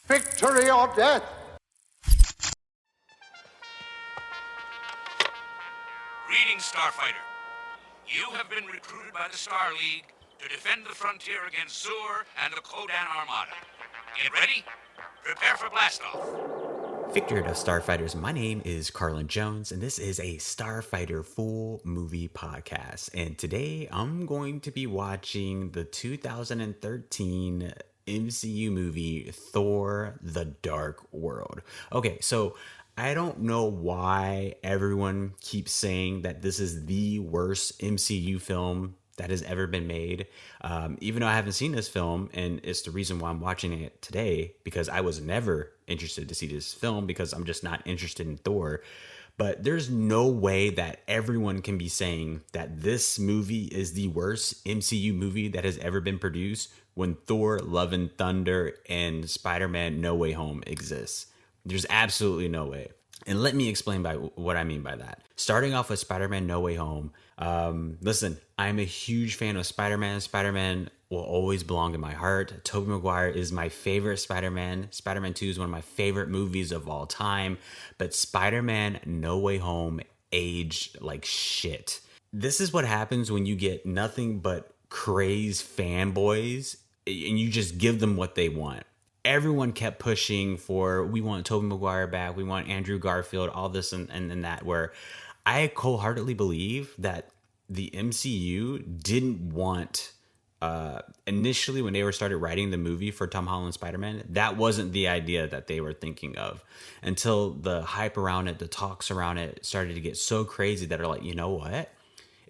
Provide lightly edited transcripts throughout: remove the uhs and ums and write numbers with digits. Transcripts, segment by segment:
Victory or death! Greetings, Starfighter. You have been recruited by the Star League to defend the frontier against Zur and the Kodan Armada. Get ready? Prepare for blastoff. Victor of Starfighters, my name is Carlin Jones, and this is a Starfighter full movie podcast. And today I'm going to be watching the 2013 MCU movie Thor The Dark World. Okay, so I don't know why everyone keeps saying that this is the worst MCU film that has ever been made. Even though I haven't seen this film, and it's the reason why I'm watching it today, because I was never interested to see this film because I'm just not interested in Thor. But there's no way that everyone can be saying that this movie is the worst MCU movie that has ever been produced when Thor, Love and Thunder, and Spider-Man No Way Home exists. There's absolutely no way. And let me explain by what I mean by that. Starting off with Spider-Man No Way Home. Listen, I'm a huge fan of Spider-Man. Spider-Man will always belong in my heart. Tobey Maguire is my favorite Spider-Man. Spider-Man 2 is one of my favorite movies of all time. But Spider-Man No Way Home aged like shit. This is what happens when you get nothing but crazed fanboys and you just give them what they want. Everyone kept pushing for, we want Tobey Maguire back, we want Andrew Garfield, all this and that, where I wholeheartedly believe that the MCU didn't want, initially when they started writing the movie for Tom Holland Spider-Man, that wasn't the idea that they were thinking of, until the hype around it, the talks around it started to get so crazy that are like, you know what?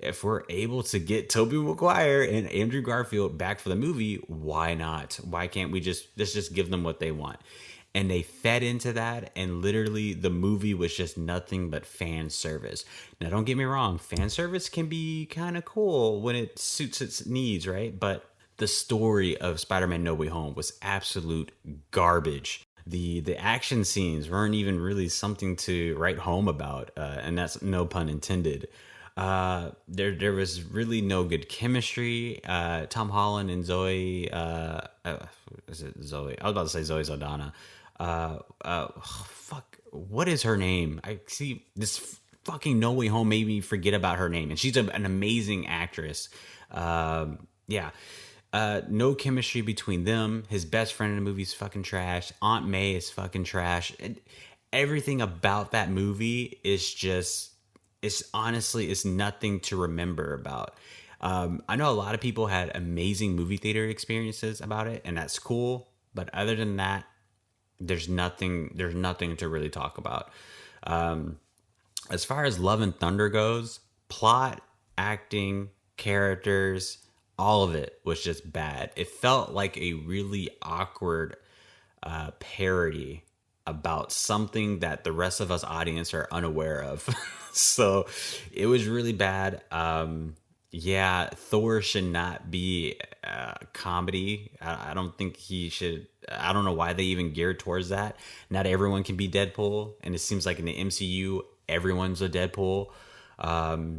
If we're able to get Tobey Maguire and Andrew Garfield back for the movie, why not? Why can't we let's just give them what they want? And they fed into that, and literally the movie was just nothing but fan service. Now, don't get me wrong, fan service can be kind of cool when it suits its needs, right? But the story of Spider-Man No Way Home was absolute garbage. The action scenes weren't even really something to write home about, and that's no pun intended. There was really no good chemistry. Tom Holland and Zoe, is it Zoe? I was about to say Zoe Saldana. Fuck, what is her name? I see this fucking No Way Home made me forget about her name, and she's an amazing actress. Yeah. No chemistry between them. His best friend in the movie is fucking trash. Aunt May is fucking trash. Everything about that movie is just, it's nothing to remember about. I know a lot of people had amazing movie theater experiences about it, and that's cool. But other than that, there's nothing to really talk about. As far as Love and Thunder goes, plot, acting, characters, all of it was just bad. It felt like a really awkward parody about something that the rest of us audience are unaware of. So it was really bad. Yeah, Thor should not be a comedy. I don't think he should. I don't know why they even geared towards that. Not everyone can be Deadpool, and it seems like in the MCU, everyone's a Deadpool.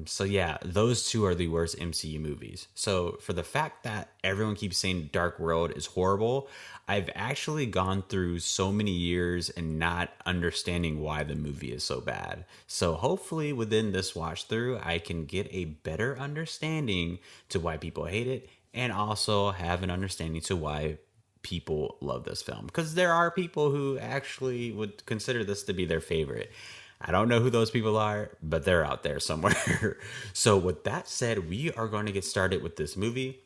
So yeah, those two are the worst MCU movies. So for the fact that everyone keeps saying Dark World is horrible, I've actually gone through so many years and not understanding why the movie is so bad. So hopefully within this watch through, I can get a better understanding to why people hate it, and also have an understanding to why people love this film. Because there are people who actually would consider this to be their favorite. I don't know who those people are, but they're out there somewhere. So with that said, we are going to get started with this movie.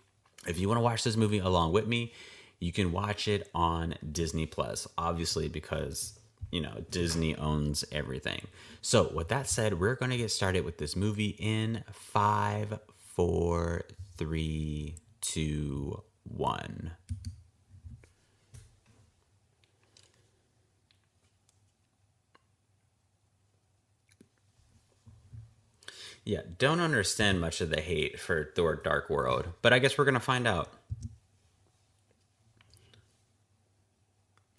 If you want to watch this movie along with me, you can watch it on Disney Plus, obviously, because, you know, Disney owns everything. So with that said, we're going to get started with this movie in 5, 4, 3, 2, 1. Yeah, don't understand much of the hate for Thor Dark World, but I guess we're going to find out.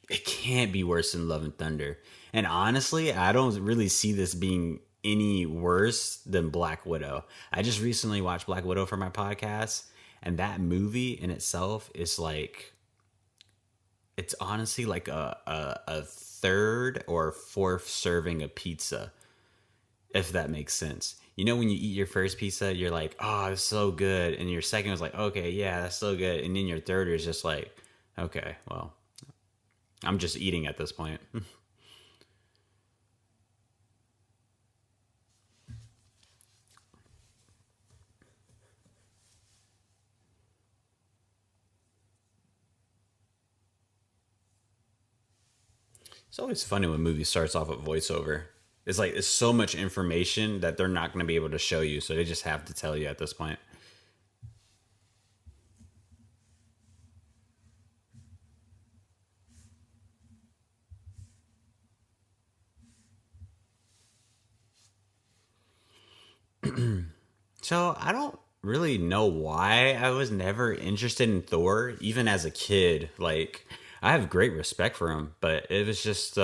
It can't be worse than Love and Thunder. And honestly, I don't really see this being any worse than Black Widow. I just recently watched Black Widow for my podcast, and that movie in itself is like it's honestly like a third or fourth serving of pizza, if that makes sense. You know, when you eat your first pizza, you're like, oh, it's so good. And your second was like, okay, yeah, that's so good. And then your third is just like, okay, well, I'm just eating at this point. It's always funny when a movie starts off with voiceover. It's like it's so much information that they're not going to be able to show you, so they just have to tell you at this point. So I don't really know why I was never interested in Thor, even as a kid. Like I have great respect for him, but it was just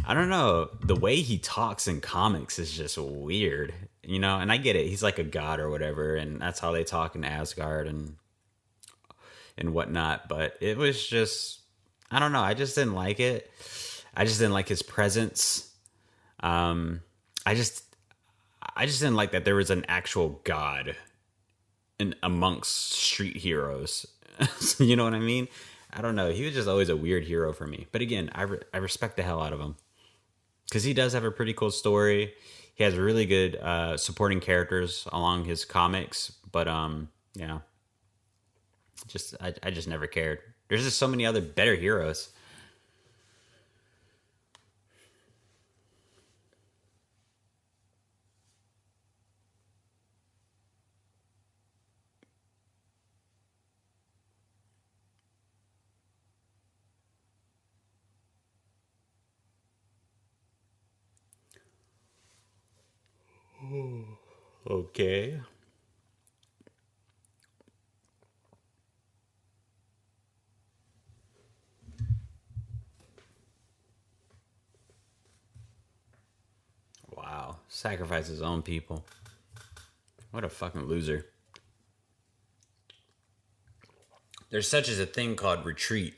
I don't know. The way he talks in comics is just weird, you know. And I get it; he's like a god or whatever, and that's how they talk in Asgard and whatnot. But it was just I don't know. I just didn't like it. I just didn't like his presence. Um, I just I just didn't like that there was an actual god in amongst street heroes. You know what I mean? I don't know. He was just always a weird hero for me. But again, I respect the hell out of him because he does have a pretty cool story. He has really good supporting characters along his comics. But yeah, just I just never cared. There's just so many other better heroes. Okay. Wow. Sacrifice his own people. What a fucking loser. There's such as a thing called retreat.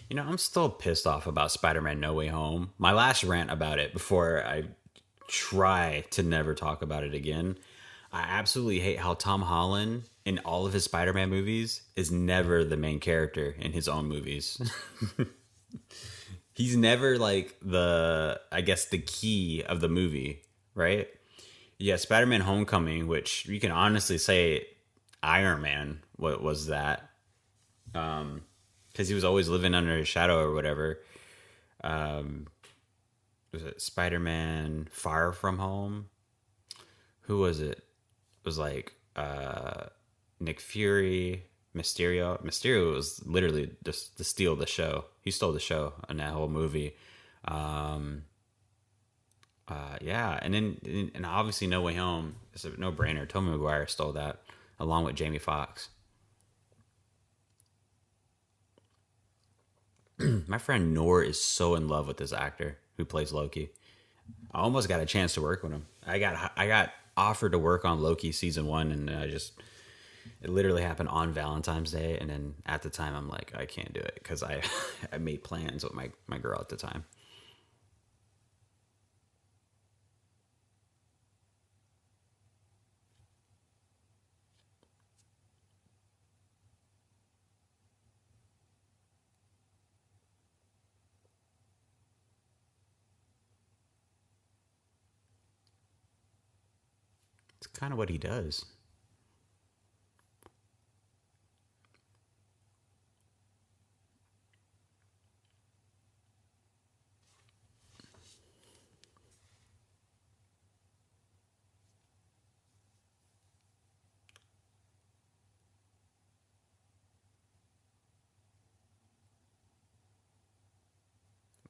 You know, I'm still pissed off about Spider Man No Way Home. My last rant about it before I try to never talk about it again. I absolutely hate how Tom Holland in all of his Spider Man movies is never the main character in his own movies. He's never like I guess, the key of the movie, right? Yeah, Spider Man Homecoming, which you can honestly say Iron Man, what was that? Because he was always living under his shadow or whatever. Um, was it Spider Man Far From Home? Who was it? It was like Nick Fury, Mysterio. Mysterio was literally just to steal the show. He stole the show in that whole movie. Um, yeah, and then and obviously No Way Home is a no brainer. Tobey Maguire stole that along with Jamie Foxx. My friend Noor is so in love with this actor who plays Loki. I almost got a chance to work with him. I got offered to work on Loki season one, and I just it literally happened on Valentine's Day, and then at the time I'm like I can't do it because I I made plans with my girl at the time. It's kind of what he does.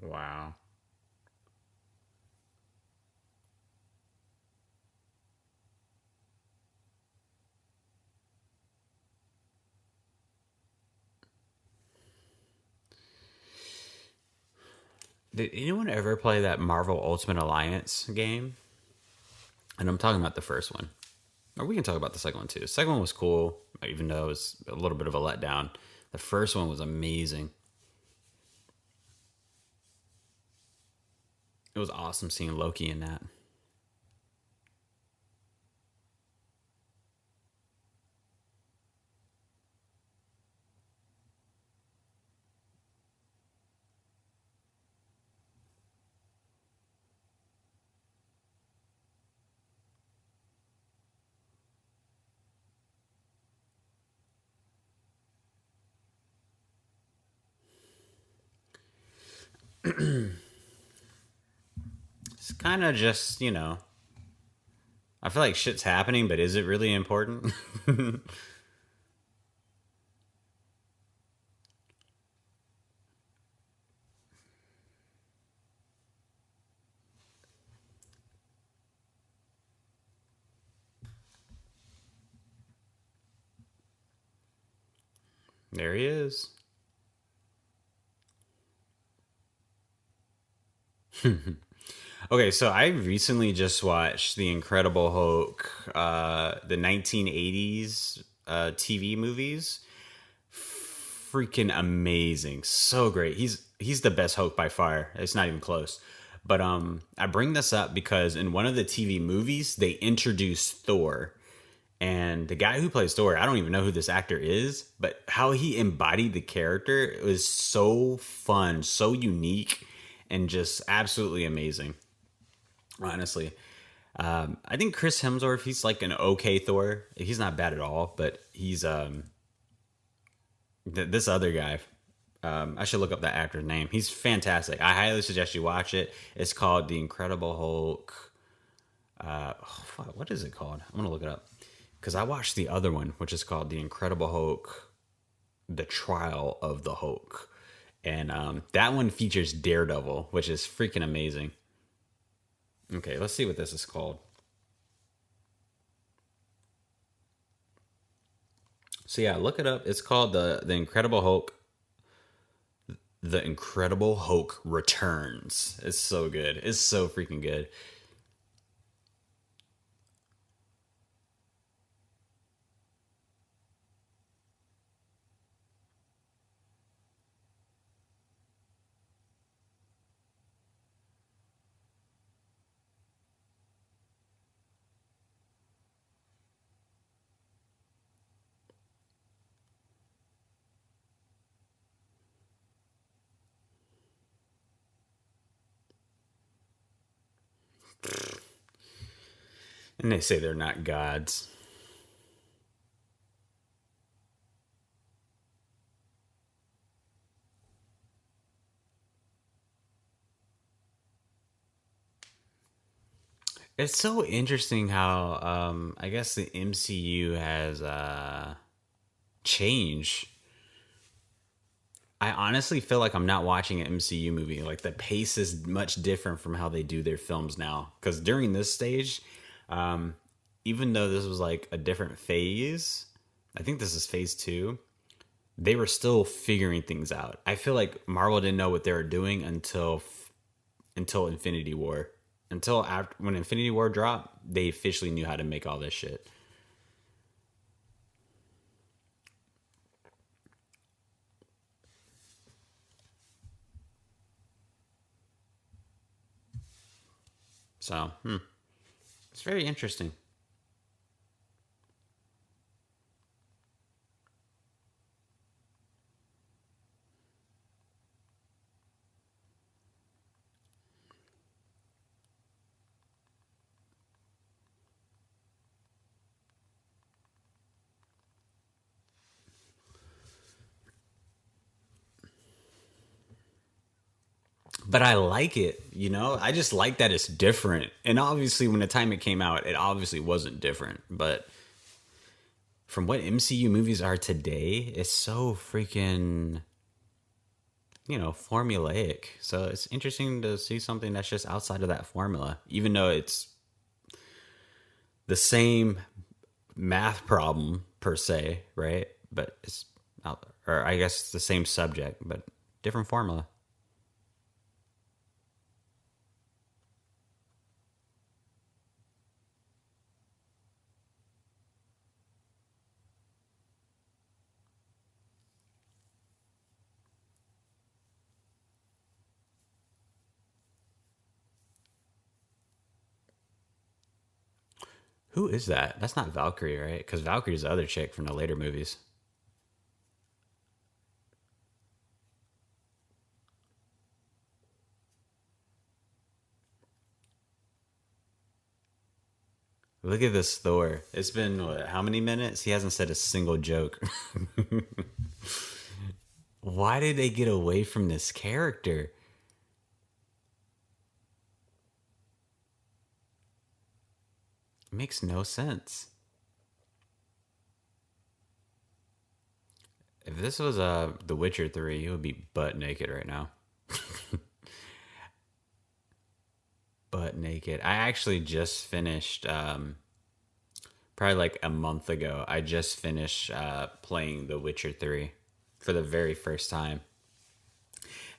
Wow. Did anyone ever play that Marvel Ultimate Alliance game? And I'm talking about the first one. Or we can talk about the second one too. The second one was cool, even though it was a little bit of a letdown. The first one was amazing. It was awesome seeing Loki in that. It's kind of just, I feel like shit's happening, but is it really important? There he is. Okay, so I recently just watched The Incredible Hulk, the 1980s TV movies. Freaking amazing, so great. He's the best Hulk by far. It's not even close. But I bring this up because in one of the TV movies they introduced Thor, and the guy who plays Thor, I don't even know who this actor is, but how he embodied the character was so fun, so unique, and just absolutely amazing. Honestly, I think Chris Hemsworth, he's like an okay Thor. He's not bad at all, but he's this other guy. I should look up that actor's name. He's fantastic. I highly suggest you watch it. It's called The Incredible Hulk. What is it called? I'm gonna look it up because I watched the other one, which is called The Incredible Hulk: The Trial of the Hulk, and that one features Daredevil, which is freaking amazing. Okay, let's see what this is called. So yeah, look it up. It's called the Incredible Hulk. The Incredible Hulk Returns. It's so good. It's so freaking good. And they say they're not gods. It's so interesting how I guess the MCU has changed. I honestly feel like I'm not watching an MCU movie. Like the pace is much different from how they do their films now. Because during this stage, um, even though this was like a different phase, I think this is phase two. They were still figuring things out. I feel like Marvel didn't know what they were doing until Infinity War. Until after when Infinity War dropped, they officially knew how to make all this shit. So, it's very interesting. But I like it, I just like that it's different. And obviously when the time it came out, it obviously wasn't different. But from what MCU movies are today, it's so freaking, formulaic. So it's interesting to see something that's just outside of that formula, even though it's the same math problem per se, right? But it's out, or I guess the same subject, but different formula. Who is that? That's not Valkyrie, right? Because Valkyrie's the other chick from the later movies. Look at this Thor. It's been what, how many minutes? He hasn't said a single joke. Why did they get away from this character? It makes no sense. If this was The Witcher 3, he would be butt naked right now. Butt naked. I actually just finished probably like a month ago. I just finished playing The Witcher 3 for the very first time.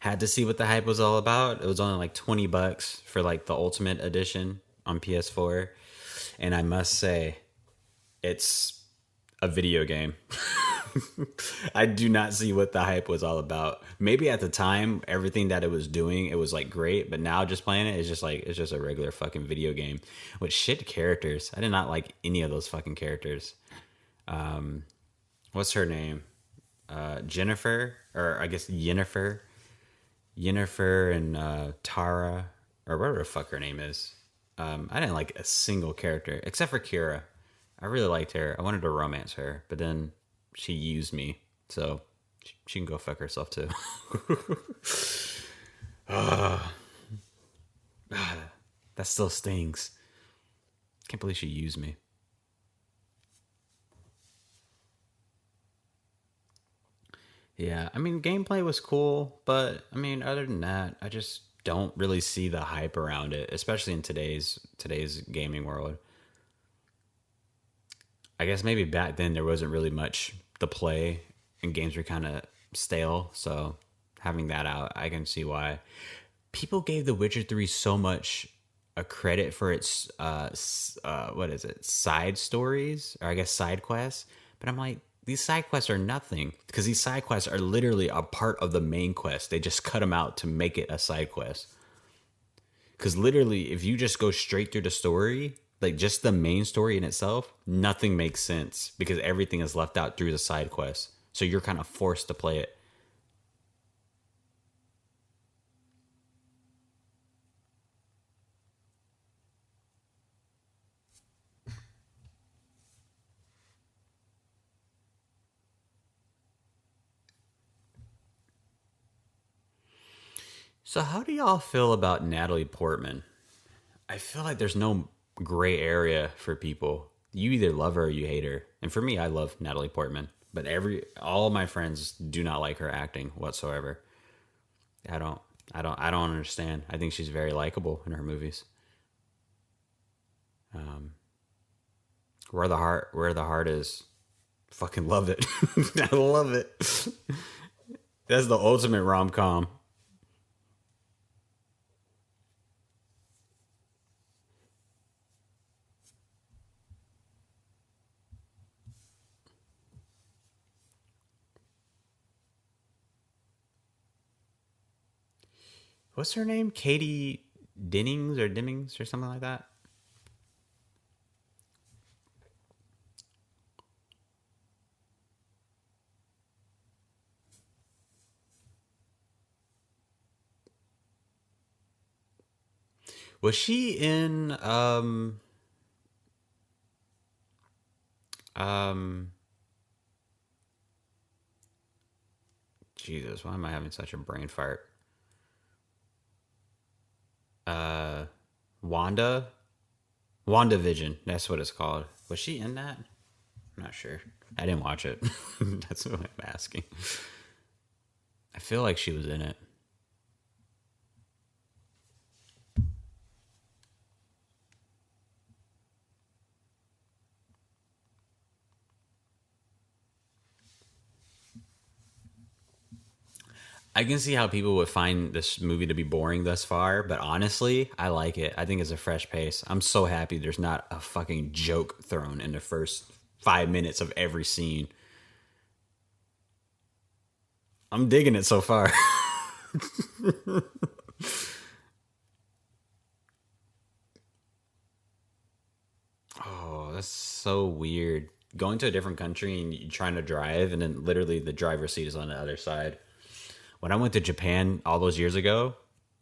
Had to see what the hype was all about. It was only like $20 for like the Ultimate Edition on PS4. And I must say, it's a video game. I do not see what the hype was all about. Maybe at the time, everything that it was doing, it was like great, but now just playing it is just like it's just a regular fucking video game with shit characters. I did not like any of those fucking characters. What's her name? Jennifer, or I guess Yennefer, and Tara, or whatever the fuck her name is. I didn't like a single character except for Kira. I really liked her. I wanted to romance her, but then she used me, so she can go fuck herself too. That still stings. Can't believe she used me. Yeah, I mean, gameplay was cool, but I mean, other than that, I just don't really see the hype around it, especially in today's gaming world. I guess maybe back then there wasn't really much to play, and games were kind of stale. So having that out, I can see why people gave The Witcher 3 so much a credit for its what is it, side stories, or I guess side quests. But I'm like, these side quests are nothing, because these side quests are literally a part of the main quest. They just cut them out to make it a side quest. Because literally, if you just go straight through the story, like just the main story in itself, nothing makes sense because everything is left out through the side quests. So you're kind of forced to play it. So how do y'all feel about Natalie Portman? I feel like there's no gray area for people. You either love her or you hate her. And for me, I love Natalie Portman. But all of my friends do not like her acting whatsoever. I don't I don't understand. I think she's very likable in her movies. Um, where the heart is, fucking love it. I love it. That's the ultimate rom com. What's her name? Katie Dennings or something like that. Was she in um Jesus, why am I having such a brain fart? Uh Wanda? WandaVision, that's what it's called. Was she in that? I'm not sure. I didn't watch it. That's what I'm asking. I feel like she was in it. I can see how people would find this movie to be boring thus far, but honestly, I like it. I think it's a fresh pace. I'm so happy there's not a fucking joke thrown in the first 5 minutes of every scene. I'm digging it so far. Oh, That's so weird. Going to a different country and you're trying to drive, and then literally the driver's seat is on the other side. When I went to Japan all those years ago,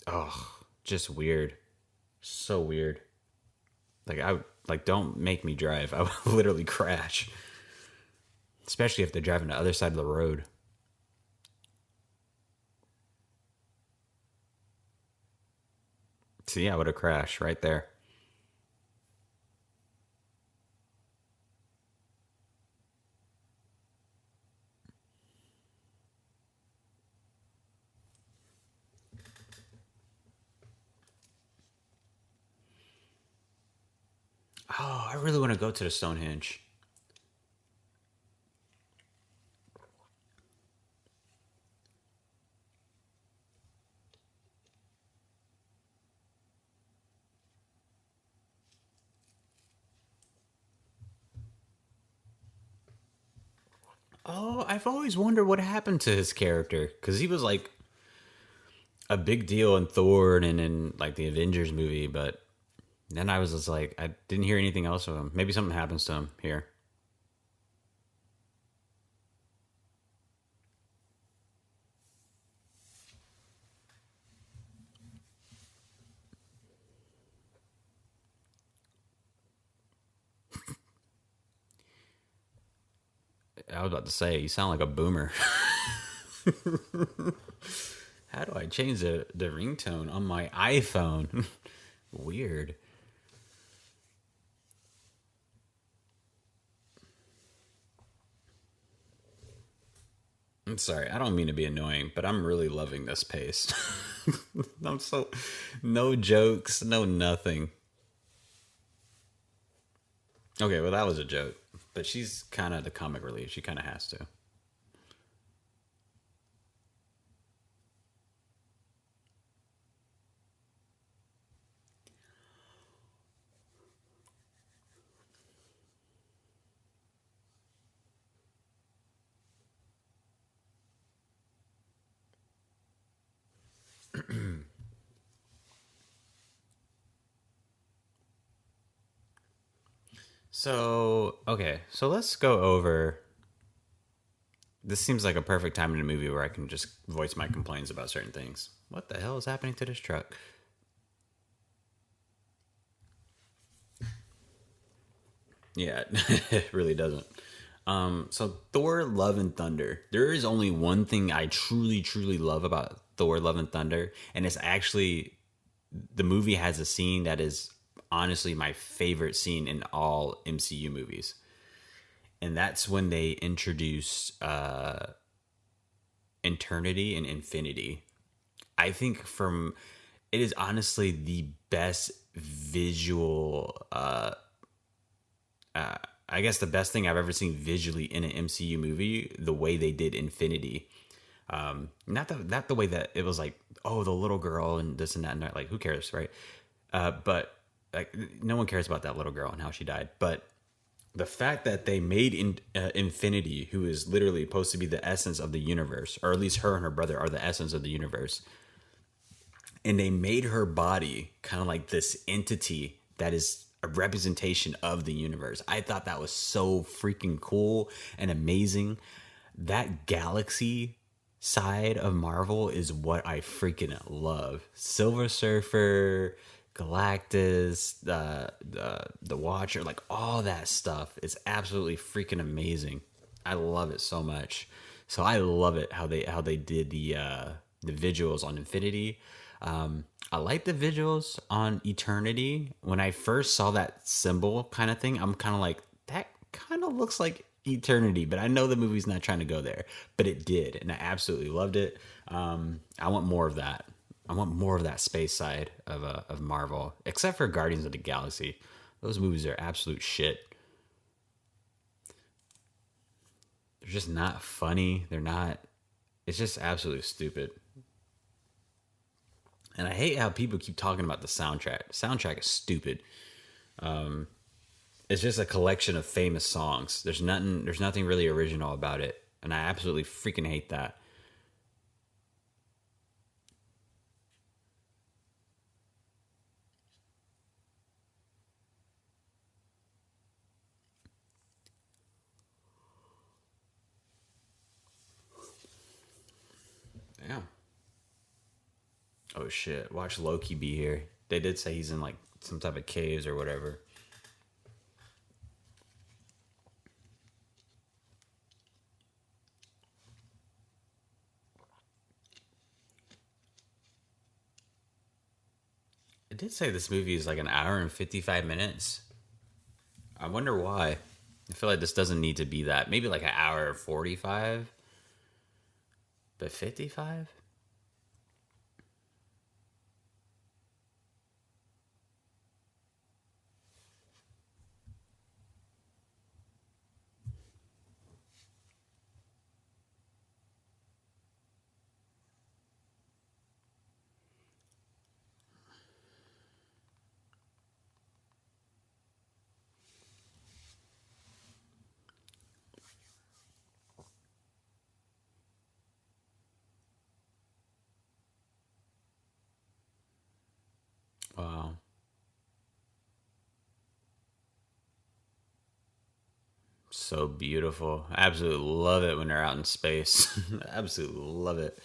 oh, just weird. So weird. Like don't make me drive. I would literally crash, especially if they're driving the other side of the road. See, I would have crashed right there. Oh, I really want to go to the Stonehenge. Oh, I've always wondered what happened to his character because he was like a big deal in Thor and in like the Avengers movie, but then I was just like, I didn't hear anything else of him. Maybe something happens to him here. I was about to say, you sound like a boomer. How do I change the ringtone on my iPhone? Weird. I'm sorry, I don't mean to be annoying, but I'm really loving this pace. I'm so no jokes, no nothing. Okay, well that was a joke, but she's kind of the comic relief. She kind of has to. So okay, so let's go over. This seems like a perfect time in a movie where I can just voice my complaints about certain things. What the hell is happening to this truck? Yeah, it really doesn't. So Thor: Love and Thunder. There is only one thing I truly, truly love about Thor: Love and Thunder, and it's actually the movie has a scene that is honestly my favorite scene in all MCU movies, and that's when they introduce eternity and infinity. I think from it is honestly the best visual. I guess the best thing I've ever seen visually in an MCU movie. The way they did Infinity, not the way that it was like, oh, the little girl and this and that and that. Like, who cares, right? But like, no one cares about that little girl and how she died. But the fact that they made Infinity, who is literally supposed to be the essence of the universe, or at least her and her brother are the essence of the universe, and they made her body kind of like this entity that is a representation of the universe. I thought that was so freaking cool and amazing. That galaxy side of Marvel is what I freaking love. Silver Surfer, Galactus, the Watcher, like all that stuff is absolutely freaking amazing. I love it so much. So I love it how they did the visuals on Infinity. I like the visuals on Eternity. When I first saw that symbol kind of thing, I'm kind of like, that kind of looks like Eternity, but I know the movie's not trying to go there, but it did, and I absolutely loved it. I want more of that. I want more of that space side of Marvel, except for Guardians of the Galaxy. Those movies are absolute shit. They're just not funny. They're not. It's just absolutely stupid. And I hate how people keep talking about the soundtrack. The soundtrack is stupid. It's just a collection of famous songs. There's nothing really original about it. And I absolutely freaking hate that. Oh shit! Watch Loki be here. They did say he's in like some type of caves or whatever. It did say this movie is like an hour and 55 minutes. I wonder why. I feel like this doesn't need to be that. Maybe like an hour 45, but 55. Wow. So beautiful. I absolutely love it when they're out in space. Absolutely love it.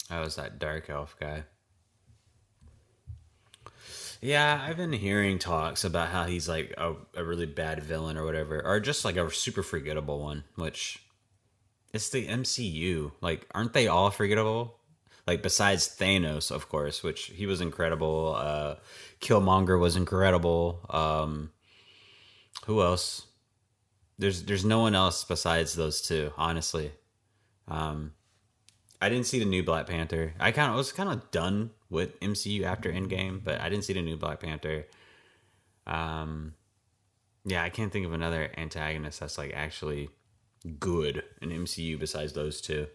I was that dark elf guy. Yeah, I've been hearing talks about how he's like a really bad villain or whatever, or just like a super forgettable one, which it's the MCU. Like, aren't they all forgettable? Like, besides Thanos, of course, which he was incredible. Killmonger was incredible. Who else? There's no one else besides those two, honestly. I didn't see the new Black Panther. I kind of was kind of done with MCU after Endgame, but I didn't see the new Black Panther. Yeah, I can't think of another antagonist that's like actually good in MCU besides those two.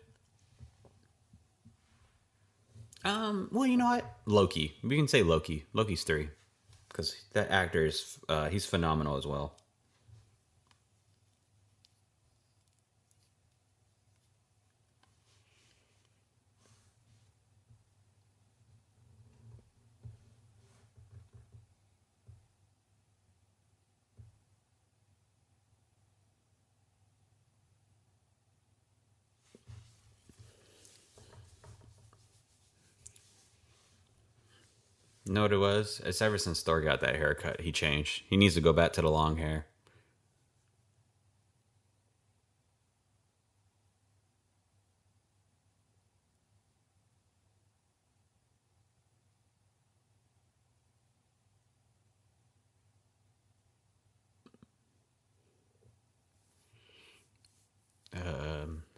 Well, you know what? Loki. We can say Loki. Loki's three because that actor is he's phenomenal as well. You know what it was? It's ever since Thor got that haircut, he changed. He needs to go back to the long hair.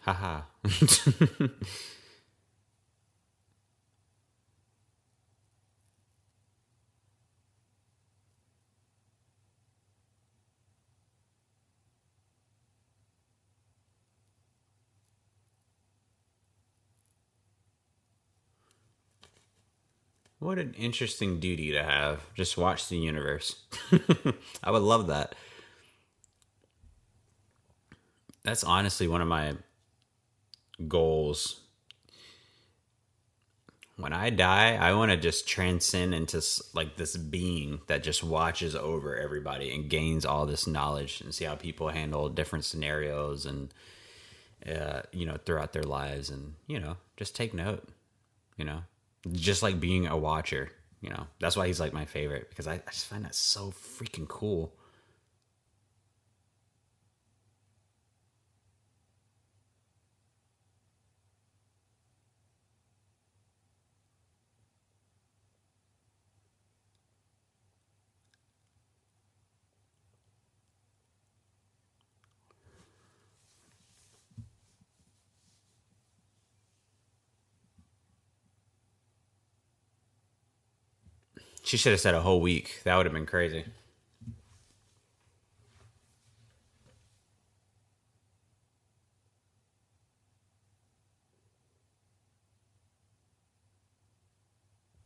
Haha. What an interesting duty to have. Just watch the universe. I would love that. That's honestly one of my goals. When I die, I want to just transcend into like this being that just watches over everybody and gains all this knowledge and see how people handle different scenarios and throughout their lives, and just take note. You know, just like being a watcher. That's why he's like my favorite because I just find that so freaking cool. She should have said a whole week. That would have been crazy.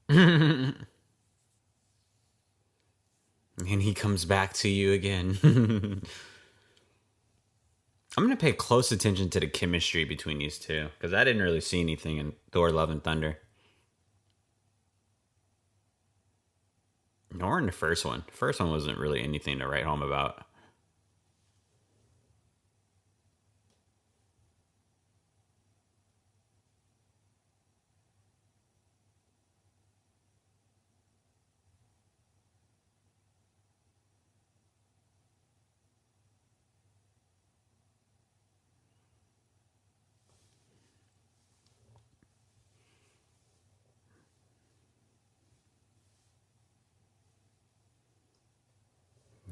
And he comes back to you again. I'm gonna pay close attention to the chemistry between these two because I didn't really see anything in Thor: Love and Thunder, nor in the first one. The first one wasn't really anything to write home about.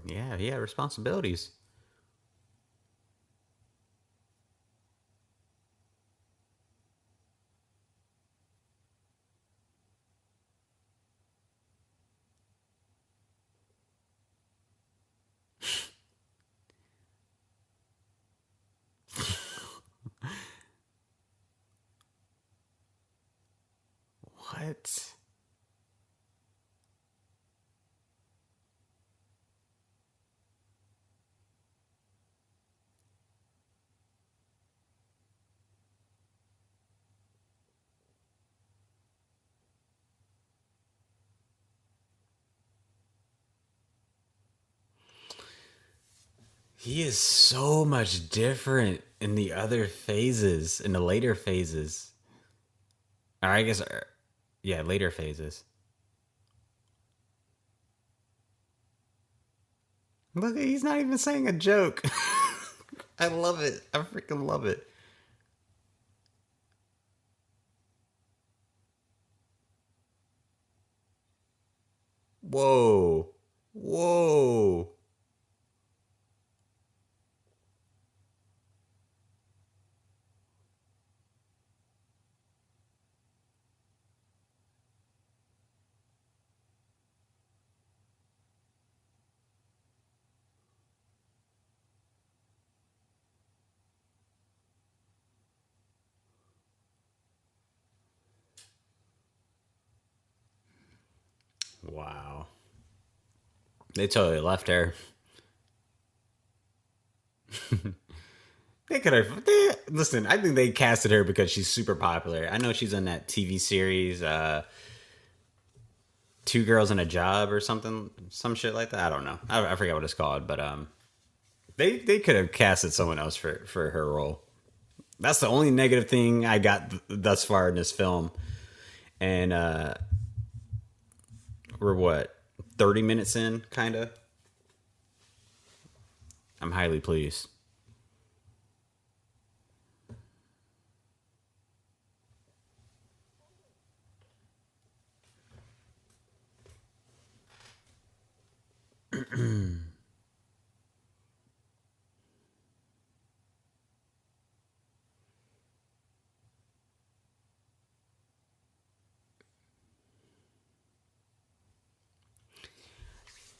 Yeah, he had responsibilities. What? He is so much different in the other phases, in the later phases. Or I guess, yeah, later phases. Look, he's not even saying a joke. I love it. I freaking love it. Whoa. Whoa. Wow. They totally left her. They could have. Listen, I think they casted her because she's super popular. I know she's on that TV series, Two Girls and a Job or something, some shit like that. I don't know. I forget what it's called, but they could have casted someone else for her role. That's the only negative thing I got thus far in this film. And we're what, 30 minutes in, kind of. I'm highly pleased.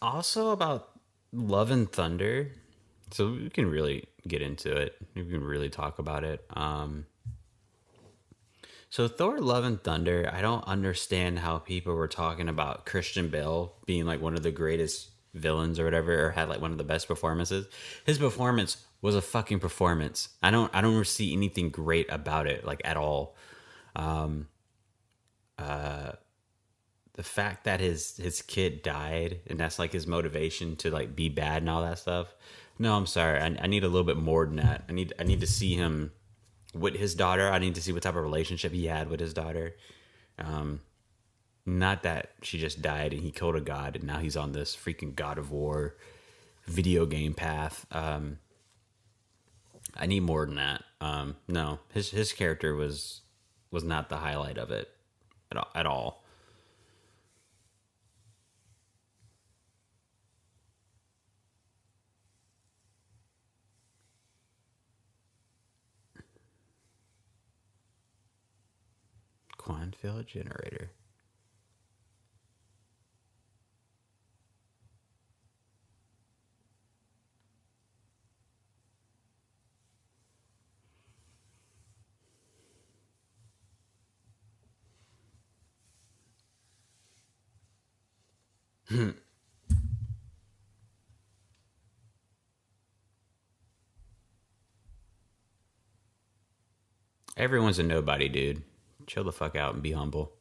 Also about Love and Thunder, so we can really get into it. We can really talk about it. So Thor: Love and Thunder, I don't understand how people were talking about Christian Bale being like one of the greatest villains or whatever, or had like one of the best performances. His performance was a fucking performance. I don't see anything great about it, like at all. The fact that his kid died and that's like his motivation to like be bad and all that stuff. No, I'm sorry. I need a little bit more than that. I need to see him with his daughter. I need to see what type of relationship he had with his daughter. Not that she just died and he killed a god and now he's on this freaking God of War video game path. I need more than that. No, his character was not the highlight of it at all. Quantum field generator. Everyone's a nobody, dude. Chill the fuck out and be humble.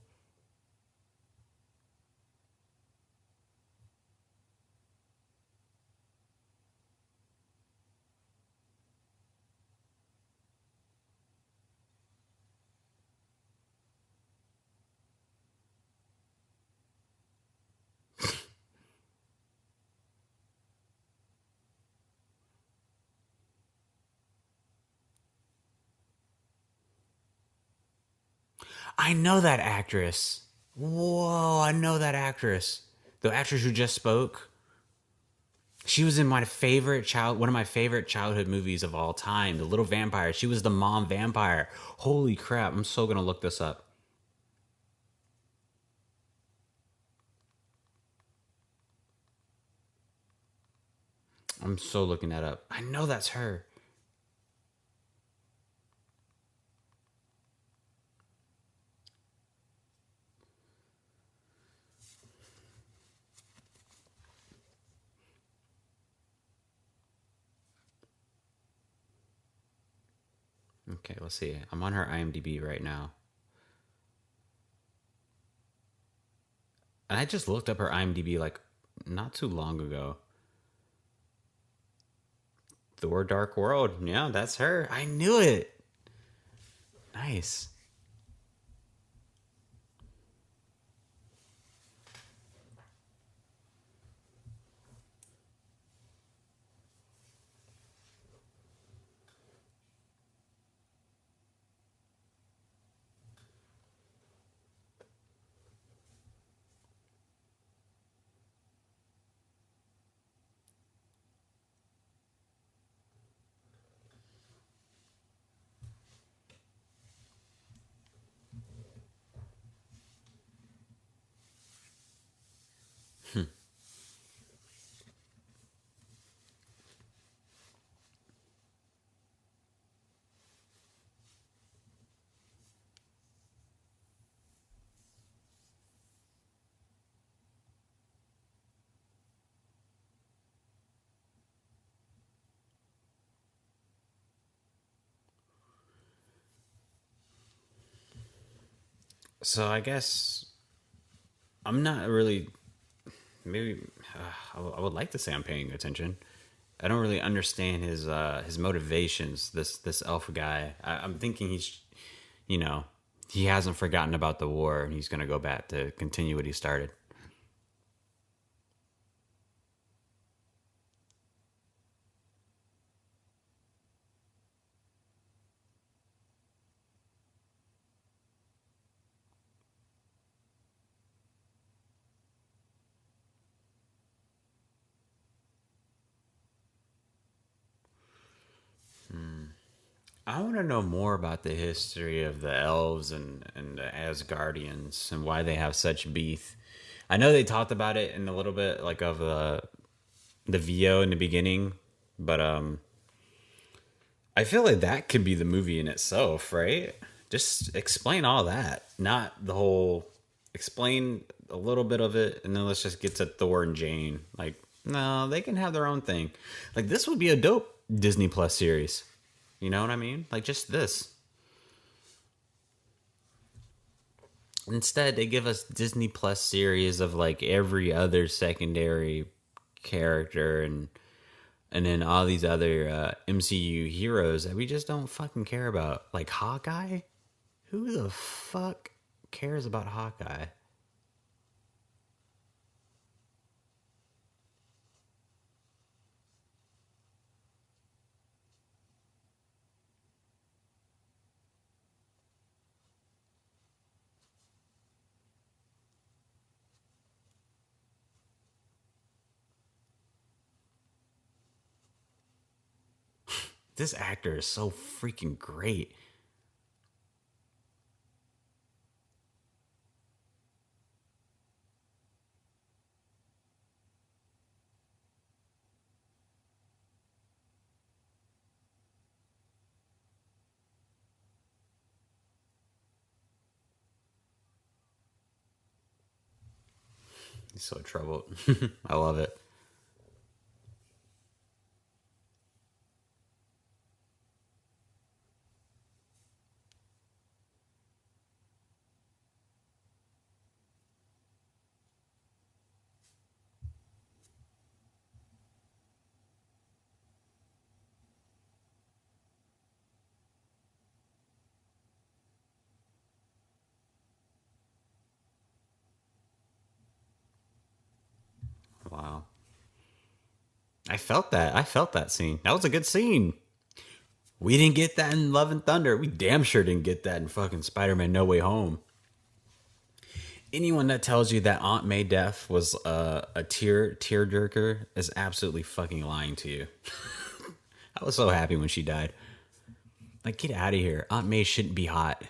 I know that actress. Whoa, I know that actress. The actress who just spoke. She was in one of my favorite childhood movies of all time, The Little Vampire. She was the mom vampire. Holy crap, I'm so gonna look this up. I'm so looking that up. I know that's her. Okay, let's see. I'm on her IMDb right now. And I just looked up her IMDb like not too long ago. Thor Dark World. Yeah, that's her. I knew it. Nice. So I guess I'm not really. Maybe I would like to say I'm paying attention. I don't really understand his motivations. This elf guy. I'm thinking you know, he hasn't forgotten about the war and he's gonna go back to continue what he started. I want to know more about the history of the elves and the Asgardians and why they have such beef. I know they talked about it in a little bit like of the VO in the beginning, but I feel like that could be the movie in itself, right? Just explain all that, not the whole. Explain a little bit of it, and then let's just get to Thor and Jane. Like, no, they can have their own thing. Like, this would be a dope Disney Plus series. You know what I mean? Like, just this. Instead, they give us Disney Plus series of like every other secondary character and then all these other MCU heroes that we just don't fucking care about. Like Hawkeye? Who the fuck cares about Hawkeye? This actor is so freaking great. He's so troubled. I love it. I felt that. I felt that scene. That was a good scene. We didn't get that in Love and Thunder. We damn sure didn't get that in fucking Spider-Man No Way Home. Anyone that tells you that Aunt May death was a tear-jerker is absolutely fucking lying to you. I was so happy when she died. Like, get out of here. Aunt May shouldn't be hot.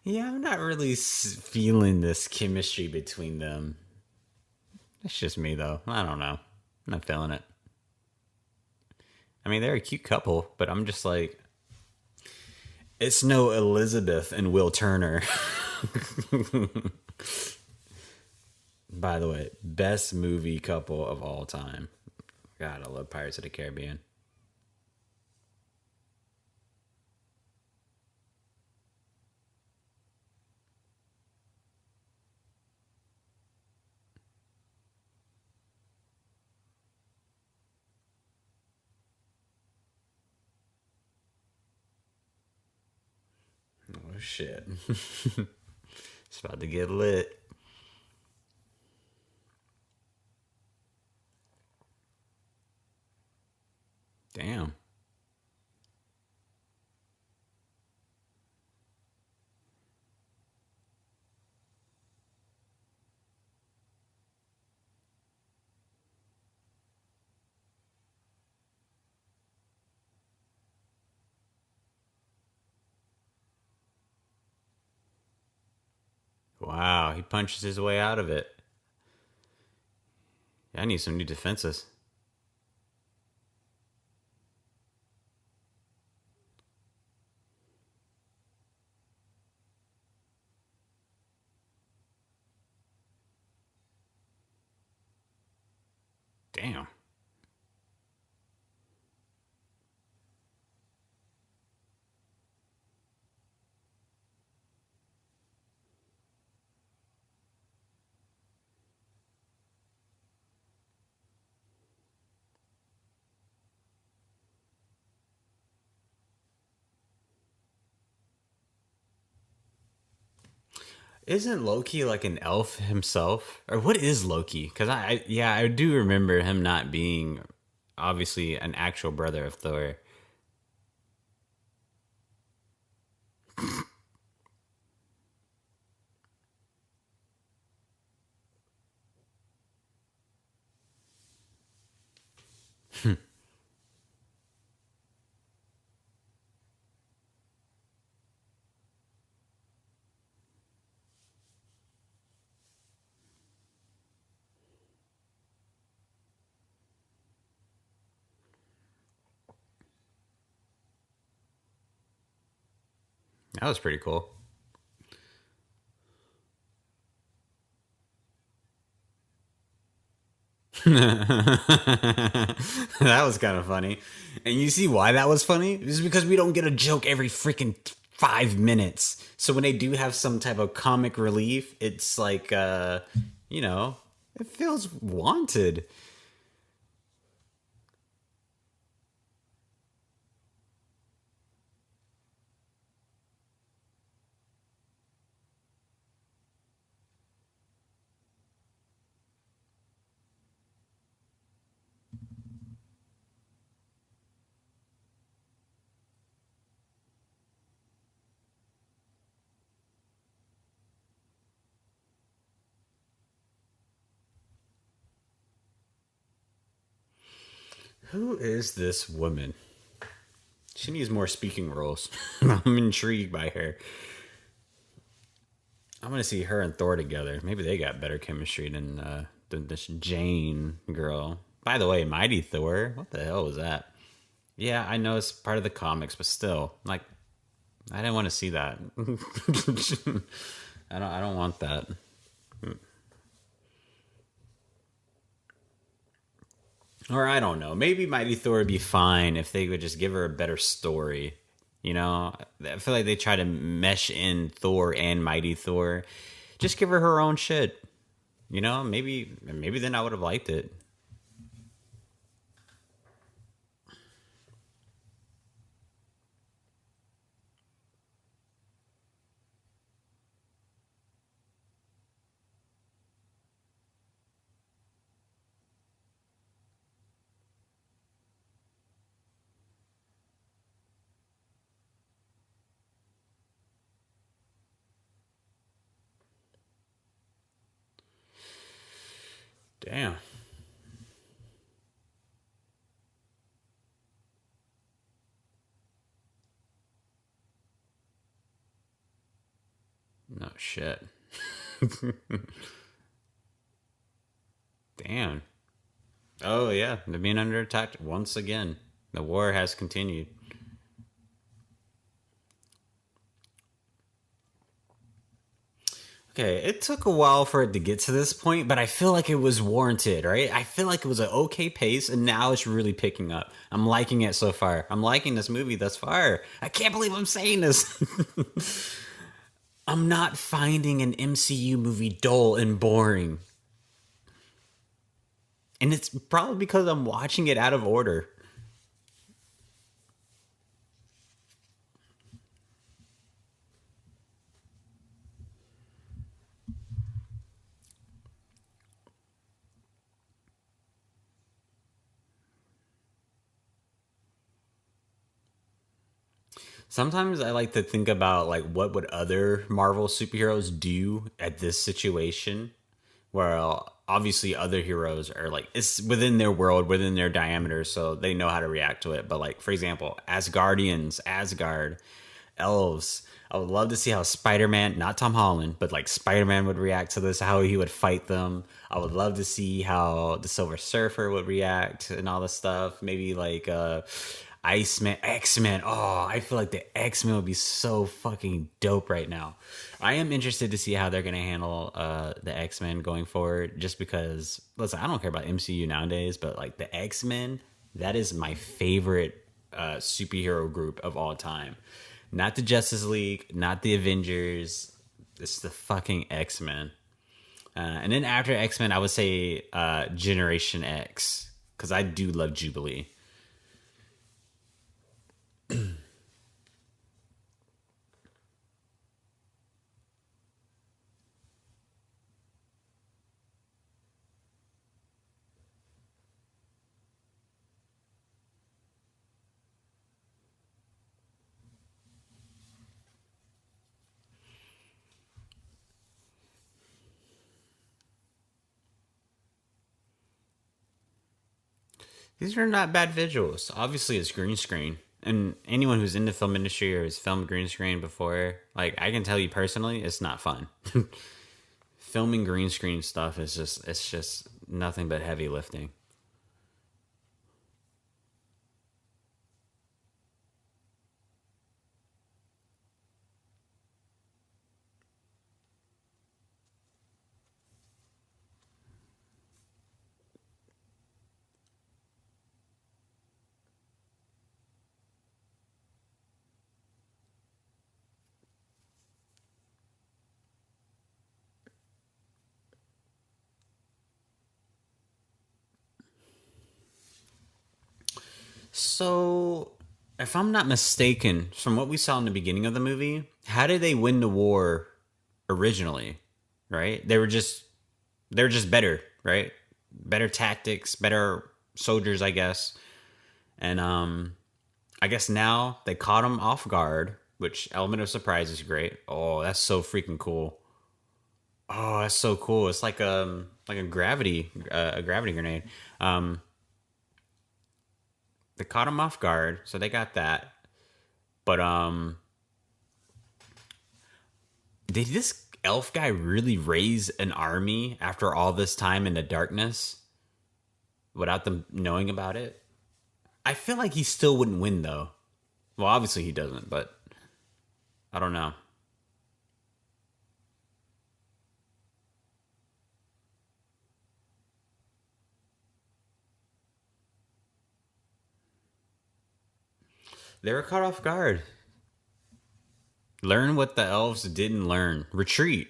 Yeah, I'm not really feeling this chemistry between them. That's just me, though. I don't know. I'm not feeling it. I mean, they're a cute couple, but I'm just like, it's no Elizabeth and Will Turner. By the way, best movie couple of all time. God, I love Pirates of the Caribbean. Oh, shit. It's about to get lit. Damn. Wow, he punches his way out of it. I need some new defenses. Damn. Isn't Loki like an elf himself? Or what is Loki? Because yeah, I do remember him not being obviously an actual brother of Thor. That was pretty cool. That was kind of funny. And you see why that was funny? It's because we don't get a joke every freaking 5 minutes. So when they do have some type of comic relief, it's like, you know, it feels wanted. Who is this woman? She needs more speaking roles. I'm intrigued by her. I'm gonna see her and Thor together. Maybe they got better chemistry than this Jane girl. By the way, Mighty Thor. What the hell was that? Yeah, I know it's part of the comics, but still, like, I didn't want to see that. I don't want that. Or I don't know. Maybe Mighty Thor would be fine if they would just give her a better story. You know, I feel like they try to mesh in Thor and Mighty Thor. Just give her own shit. You know, maybe then I would have liked it. Damn. No shit. Damn. Oh yeah, they're being under attack once again. The war has continued. Okay, it took a while for it to get to this point, but I feel like it was warranted, right? I feel like it was an okay pace, and now it's really picking up. I'm liking it so far. I'm liking this movie thus far. I can't believe I'm saying this. I'm not finding an MCU movie dull and boring. And it's probably because I'm watching it out of order. Sometimes I like to think about like what would other Marvel superheroes do at this situation where obviously other heroes are like it's within their world, within their diameter, so they know how to react to it. But like for example, Asgardians, Asgard, elves. I would love to see how Spider-Man, not Tom Holland, but like Spider-Man would react to this, how he would fight them. I would love to see how the Silver Surfer would react and all this stuff. Maybe like Iceman, X-Men. Oh, I feel like the X-Men would be so fucking dope right now. I am interested to see how they're going to handle the X-Men going forward just because, listen, I don't care about MCU nowadays, but like the X-Men, that is my favorite superhero group of all time. Not the Justice League, not the Avengers. It's the fucking X-Men. And then after X-Men, I would say Generation X because I do love Jubilee. These are not bad visuals. Obviously, it's green screen. And anyone who's in the film industry or has filmed green screen before, like I can tell you personally, it's not fun. Filming green screen stuff is just nothing but heavy lifting. So, if I'm not mistaken, from what we saw in the beginning of the movie, how did they win the war originally? Right? They were just better, right? Better tactics, better soldiers, I guess. And I guess now they caught them off guard, which element of surprise is great. Oh, that's so freaking cool. Oh, that's so cool. It's like a gravity grenade. Um, they caught them off guard, so they got that. But did this elf guy really raise an army after all this time in the darkness? without them knowing about it. I feel like he still wouldn't win though. Well, obviously he doesn't, but I don't know. They were caught off guard. Learn what the elves didn't learn. Retreat.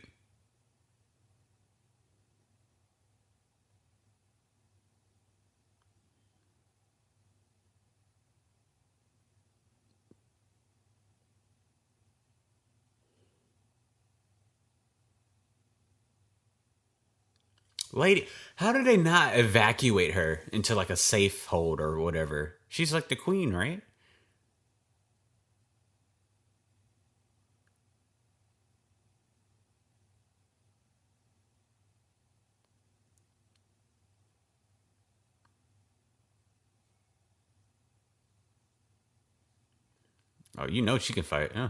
Lady, how did they not evacuate her into like a safe hold or whatever? She's like the queen, right? Oh, you know she can fight. Yeah.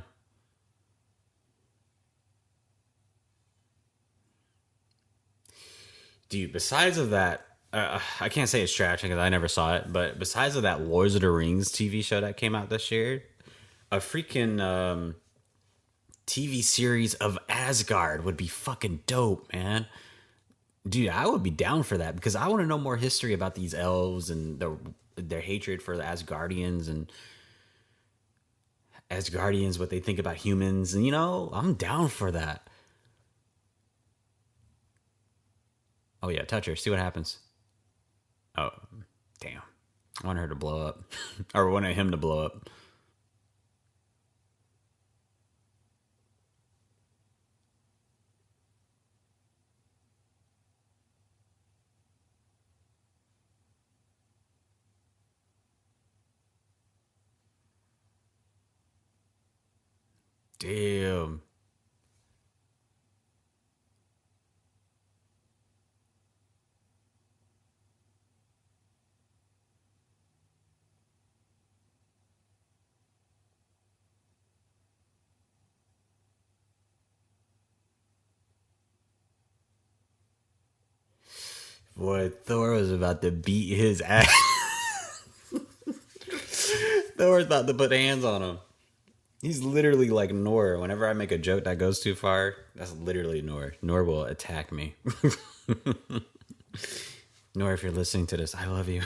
Dude, besides of that, I can't say it's trash because I never saw it, but besides of that Lords of the Rings TV show that came out this year, a freaking TV series of Asgard would be fucking dope, man. Dude, I would be down for that because I want to know more history about these elves and their hatred for the Asgardians and Asgardians, what they think about humans, and I'm down for that. Oh yeah, touch her, see what happens. Oh, damn. I want her to blow up, or I wanted him to blow up. Damn. Boy, Thor was about to beat his ass. Thor was about to put hands on him. He's literally like Nor. Whenever I make a joke that goes too far, that's literally Nor. Nor will attack me. Nor, if you're listening to this, I love you.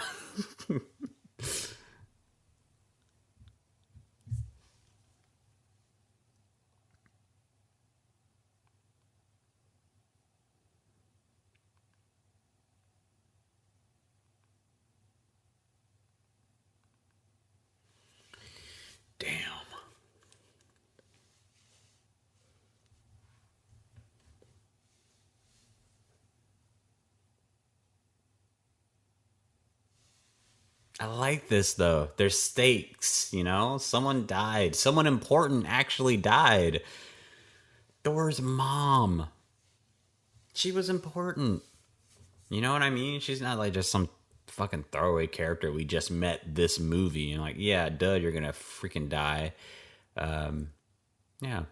Damn. I like this though. There's stakes. Someone died. Someone important actually died. Thor's mom. She was important. You know what I mean? She's not like just some fucking throwaway character we just met this movie and like, yeah, duh, you're gonna freaking die. Um, yeah.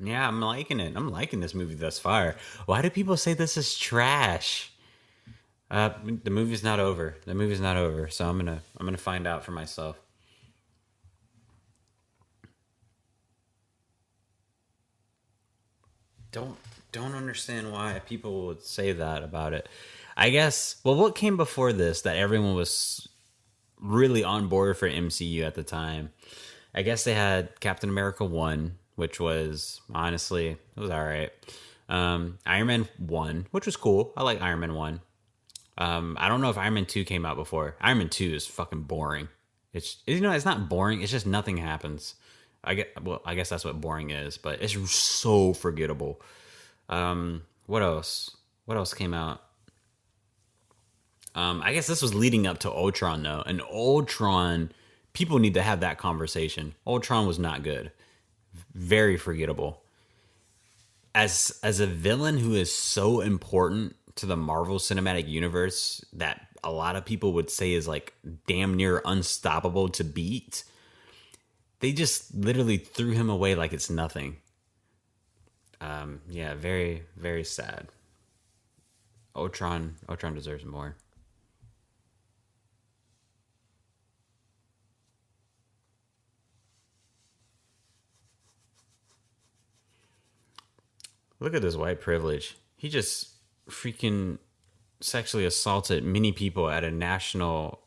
Yeah, I'm liking it. I'm liking this movie thus far. Why do people say this is trash? The movie's not over. The movie's not over. So I'm gonna find out for myself. Don't don't understand why people would say that about it. I guess. Well, what came before this that everyone was really on board for MCU at the time? I guess they had Captain America 1, which was honestly, it was all right. Iron Man 1, which was cool. I like Iron Man 1. I don't know if Iron Man 2 came out before. Iron Man 2 is fucking boring. It's not boring. It's just nothing happens. I guess that's what boring is, but it's so forgettable. What else? What else came out? I guess this was leading up to Ultron though, and Ultron, people need to have that conversation. Ultron was not good, very forgettable. As a villain who is so important to the Marvel Cinematic Universe that a lot of people would say is like damn near unstoppable to beat, they just literally threw him away like it's nothing. Yeah, very very sad. Ultron deserves more. Look at this white privilege. He just freaking sexually assaulted many people at a national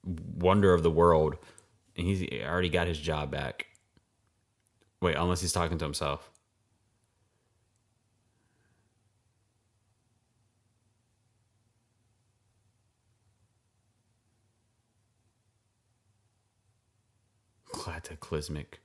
wonder of the world, and he's already got his job back. Wait, unless he's talking to himself. Cataclysmic.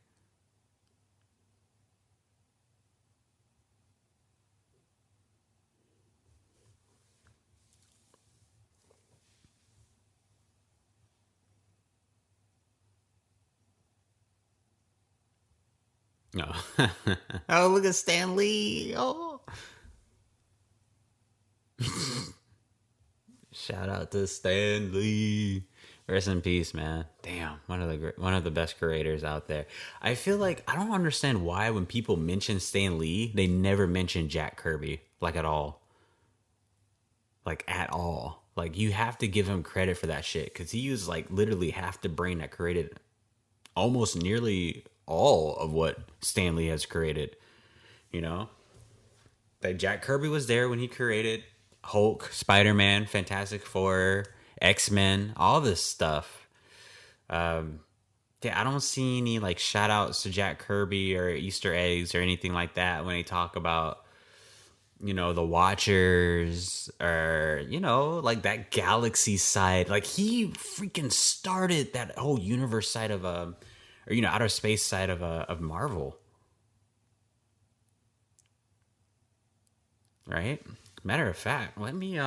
No. Oh, look at Stan Lee. Oh. Shout out to Stan Lee. Rest in peace, man. Damn, one of the best creators out there. I feel like I don't understand why when people mention Stan Lee, they never mention Jack Kirby, like at all, like at all. Like you have to give him credit for that shit because he was like literally half the brain that created almost nearly all of what Stan Lee has created. You know, that Jack Kirby was there when he created Hulk, Spider Man, Fantastic Four, X Men, all this stuff. Yeah, I don't see any like shout outs to Jack Kirby or Easter eggs or anything like that when they talk about, you know, the Watchers or, you know, like that galaxy side. Like he freaking started that whole universe side of or you know, outer space side of Marvel. Right? Matter of fact, let me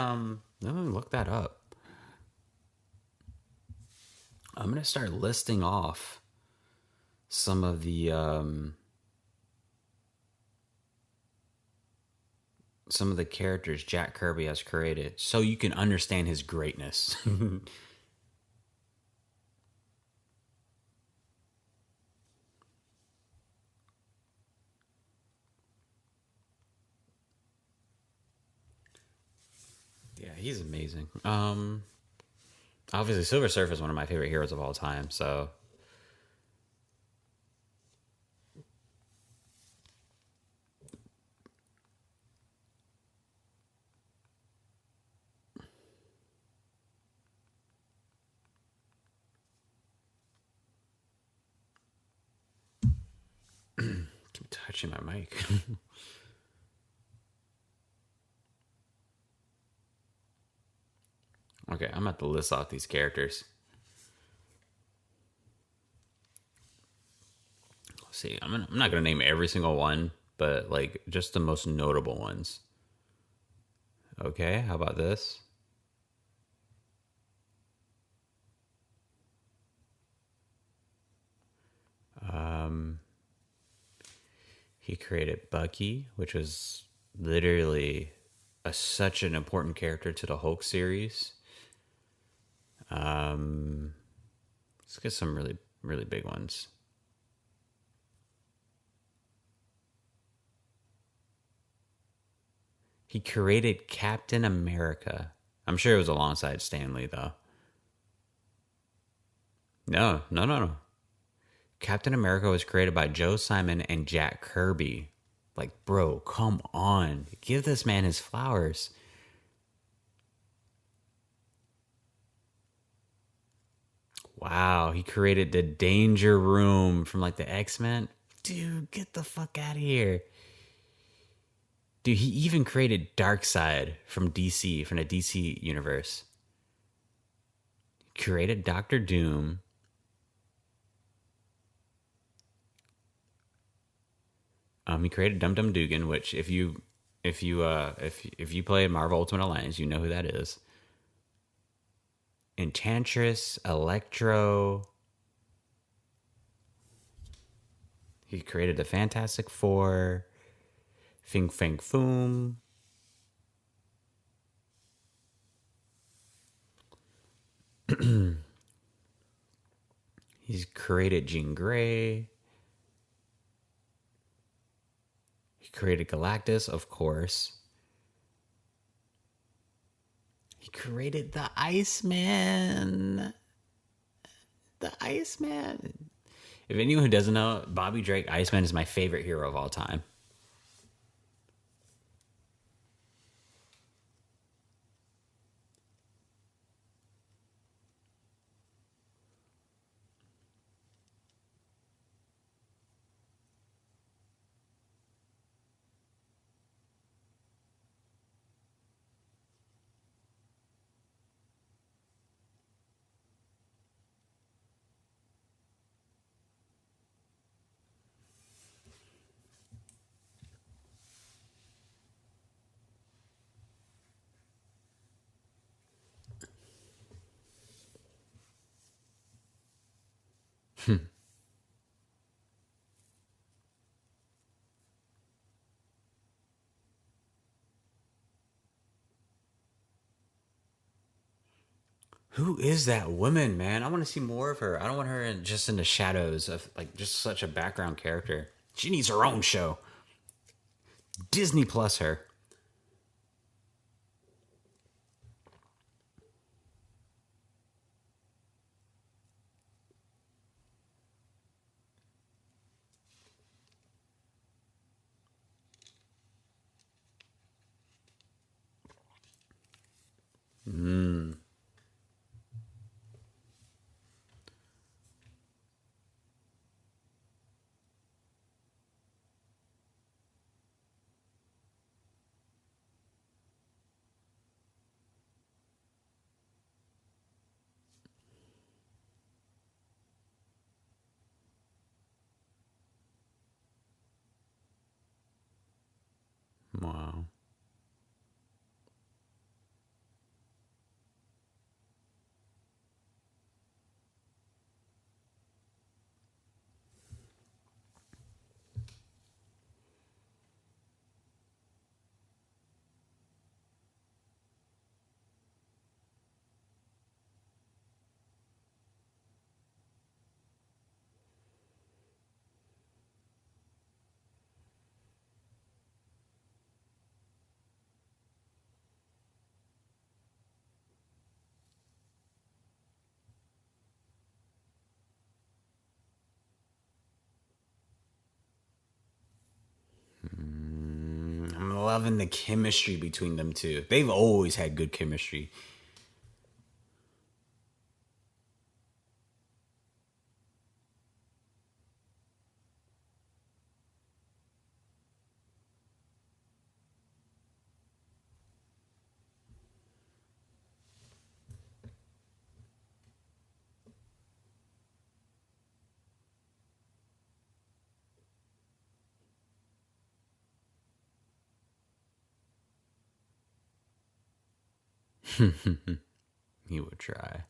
look that up. I'm gonna start listing off some of the characters Jack Kirby has created, so you can understand his greatness. Yeah, he's amazing. Obviously, Silver Surfer is one of my favorite heroes of all time. So keep touching my mic. Okay, I'm about to list off these characters. Let's see, I'm not gonna name every single one, but like just the most notable ones. Okay, how about this? Um, he created Bucky, which was literally such an important character to the Hulk series. Um, let's get some really really big ones. He created Captain America. I'm sure it was alongside Stanley though. No, no, no, no. Captain America was created by Joe Simon and Jack Kirby. Like, bro, come on. Give this man his flowers. Wow, he created the Danger Room from like the X-Men. Dude, get the fuck out of here. Dude, he even created Darkseid from DC, from the DC universe. He created Doctor Doom. He created Dum Dum Dugan, which if you play Marvel Ultimate Alliance, you know who that is. Enchantress, Electro. He created the Fantastic Four, Fing Fang Foom. He's created Jean Grey. He created Galactus, of course. He created the Iceman. The Iceman. If anyone who doesn't know, Bobby Drake, Iceman is my favorite hero of all time. Who is that woman, man? I want to see more of her. I don't want her just in the shadows of like just such a background character. She needs her own show. Disney Plus her. Wow. I'm loving the chemistry between them two. They've always had good chemistry. He would try.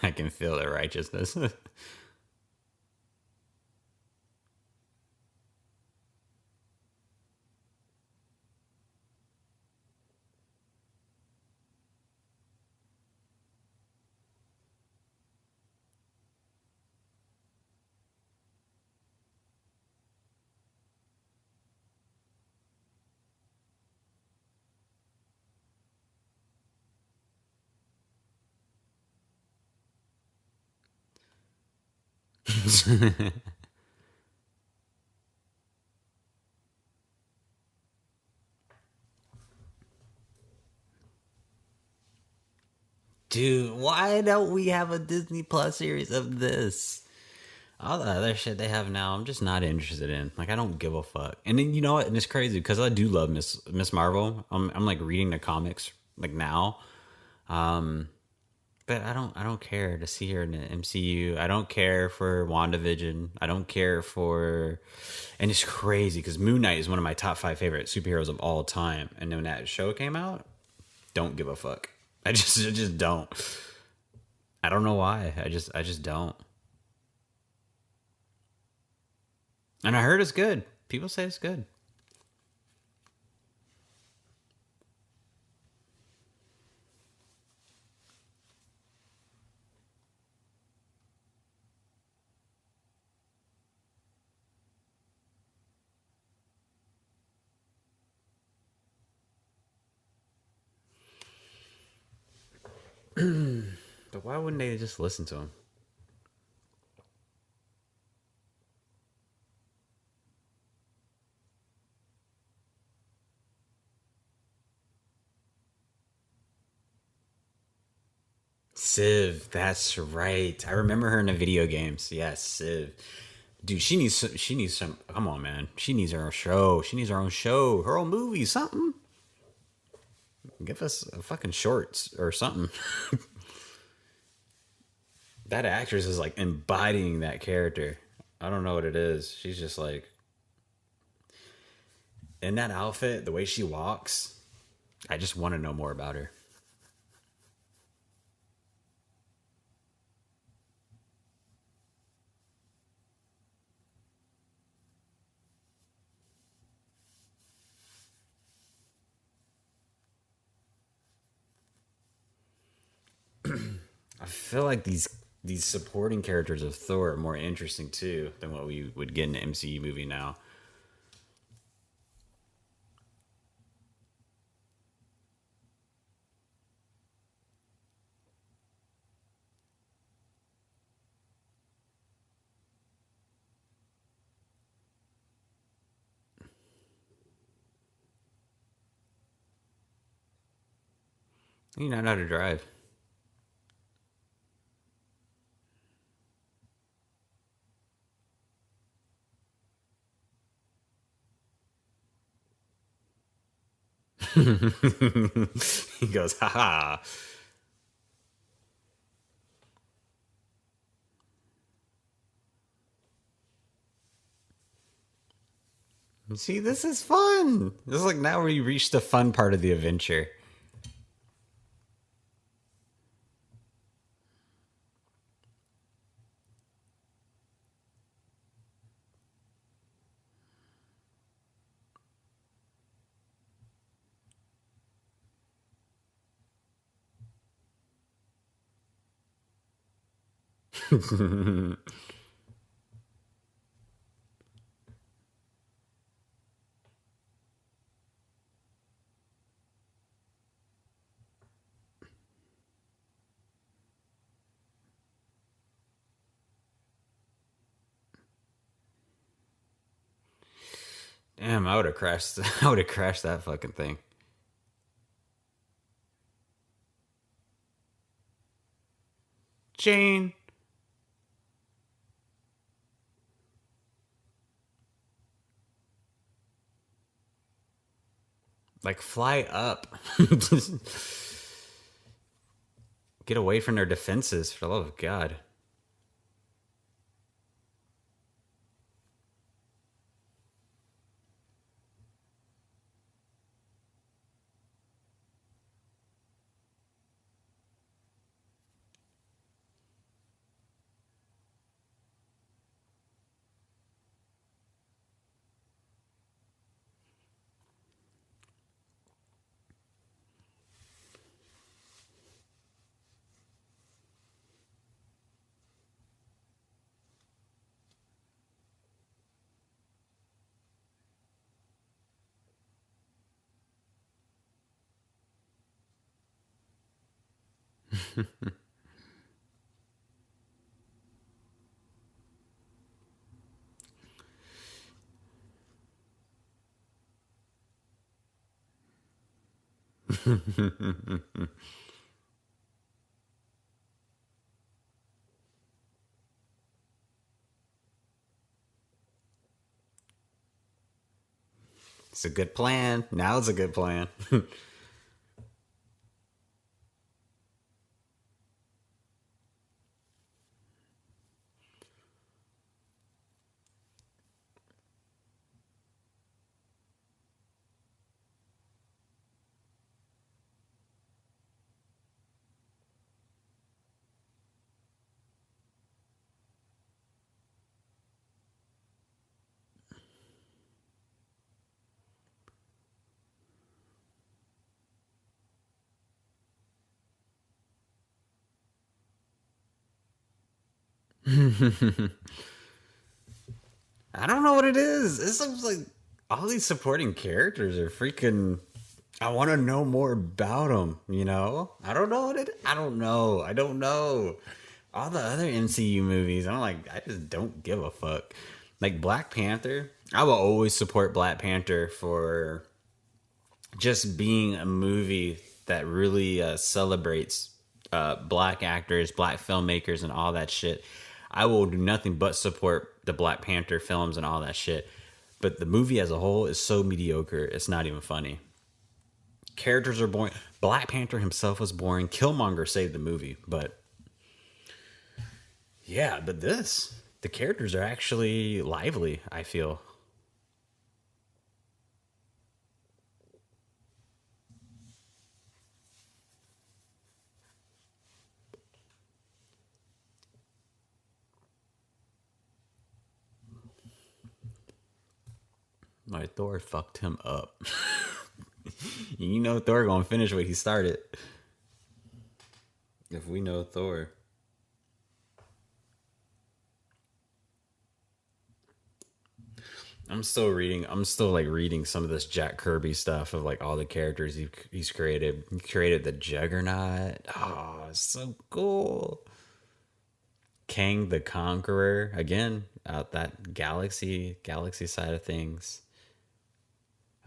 I can feel the righteousness. Dude, why don't we have a Disney Plus series of this? All the other shit they have now, I'm just not interested in. Like, I don't give a fuck. And then you know what? And it's crazy because I do love Miss Marvel. I'm like reading the comics like now, but I don't care to see her in the MCU. I don't care for WandaVision. I don't care for, and it's crazy because Moon Knight is one of my top five favorite superheroes of all time. And then when that show came out, don't give a fuck. I just don't. I don't know why. I just don't. And I heard it's good. People say it's good. But why wouldn't they just listen to him? Civ, that's right. I remember her in the video games. Yes, Civ. Dude, she needs some. Come on, man. She needs her own show. She needs her own show, her own movie, something. Give us a fucking shorts or something. That actress is like embodying that character. I don't know what it is. She's just like in that outfit, the way she walks. I just want to know more about her. I feel like these supporting characters of Thor are more interesting too than what we would get in an MCU movie now. You not know how to drive. He goes, haha. See, this is fun. This is like now we reached the fun part of the adventure. Damn, I would have crashed. I would have crashed that fucking thing. Jane, like fly up. Get away from their defenses, for the love of God. It's a good plan. Now it's a good plan. I don't know what it is. It seems like all these supporting characters are freaking. I want to know more about them. You know, I don't know what it. I don't know. I don't know. All the other MCU movies, I'm like, I just don't give a fuck. Like Black Panther, I will always support Black Panther for just being a movie that really celebrates black actors, black filmmakers, and all that shit. I will do nothing but support the Black Panther films and all that shit. But the movie as a whole is so mediocre, it's not even funny. Characters are boring. Black Panther himself was boring. Killmonger saved the movie, but yeah, but the characters are actually lively, I feel. My Thor fucked him up. You know Thor gonna finish what he started. If we know Thor. I'm still like reading some of this Jack Kirby stuff of like all the characters he's created. He created the Juggernaut. Oh, it's so cool. Kang the Conqueror. Again, out that galaxy side of things.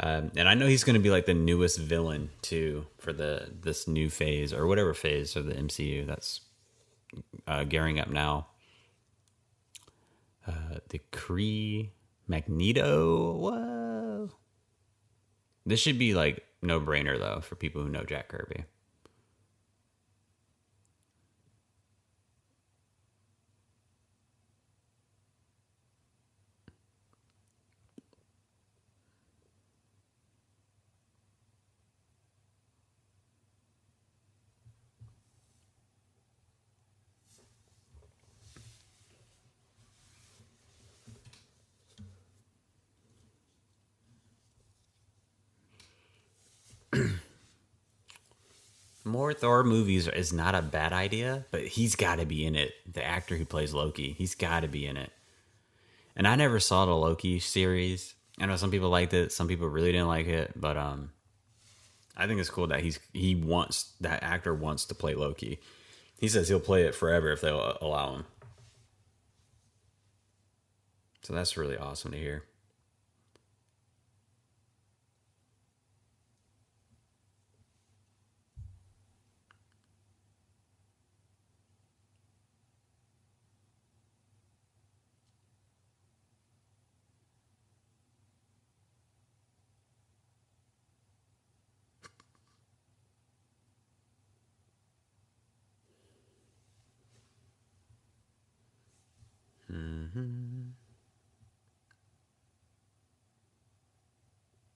And I know he's going to be like the newest villain too for the this new phase or whatever phase of the MCU that's gearing up now. The Kree Magneto. Whoa! This should be like no brainer though for people who know Jack Kirby. More Thor movies is not a bad idea, but he's got to be in it. The actor who plays Loki, he's got to be in it. And I never saw the Loki series. I know some people liked it, some people really didn't like it, but I think it's cool that he wants that actor wants to play Loki. He says he'll play it forever if they'll allow him. So that's really awesome to hear.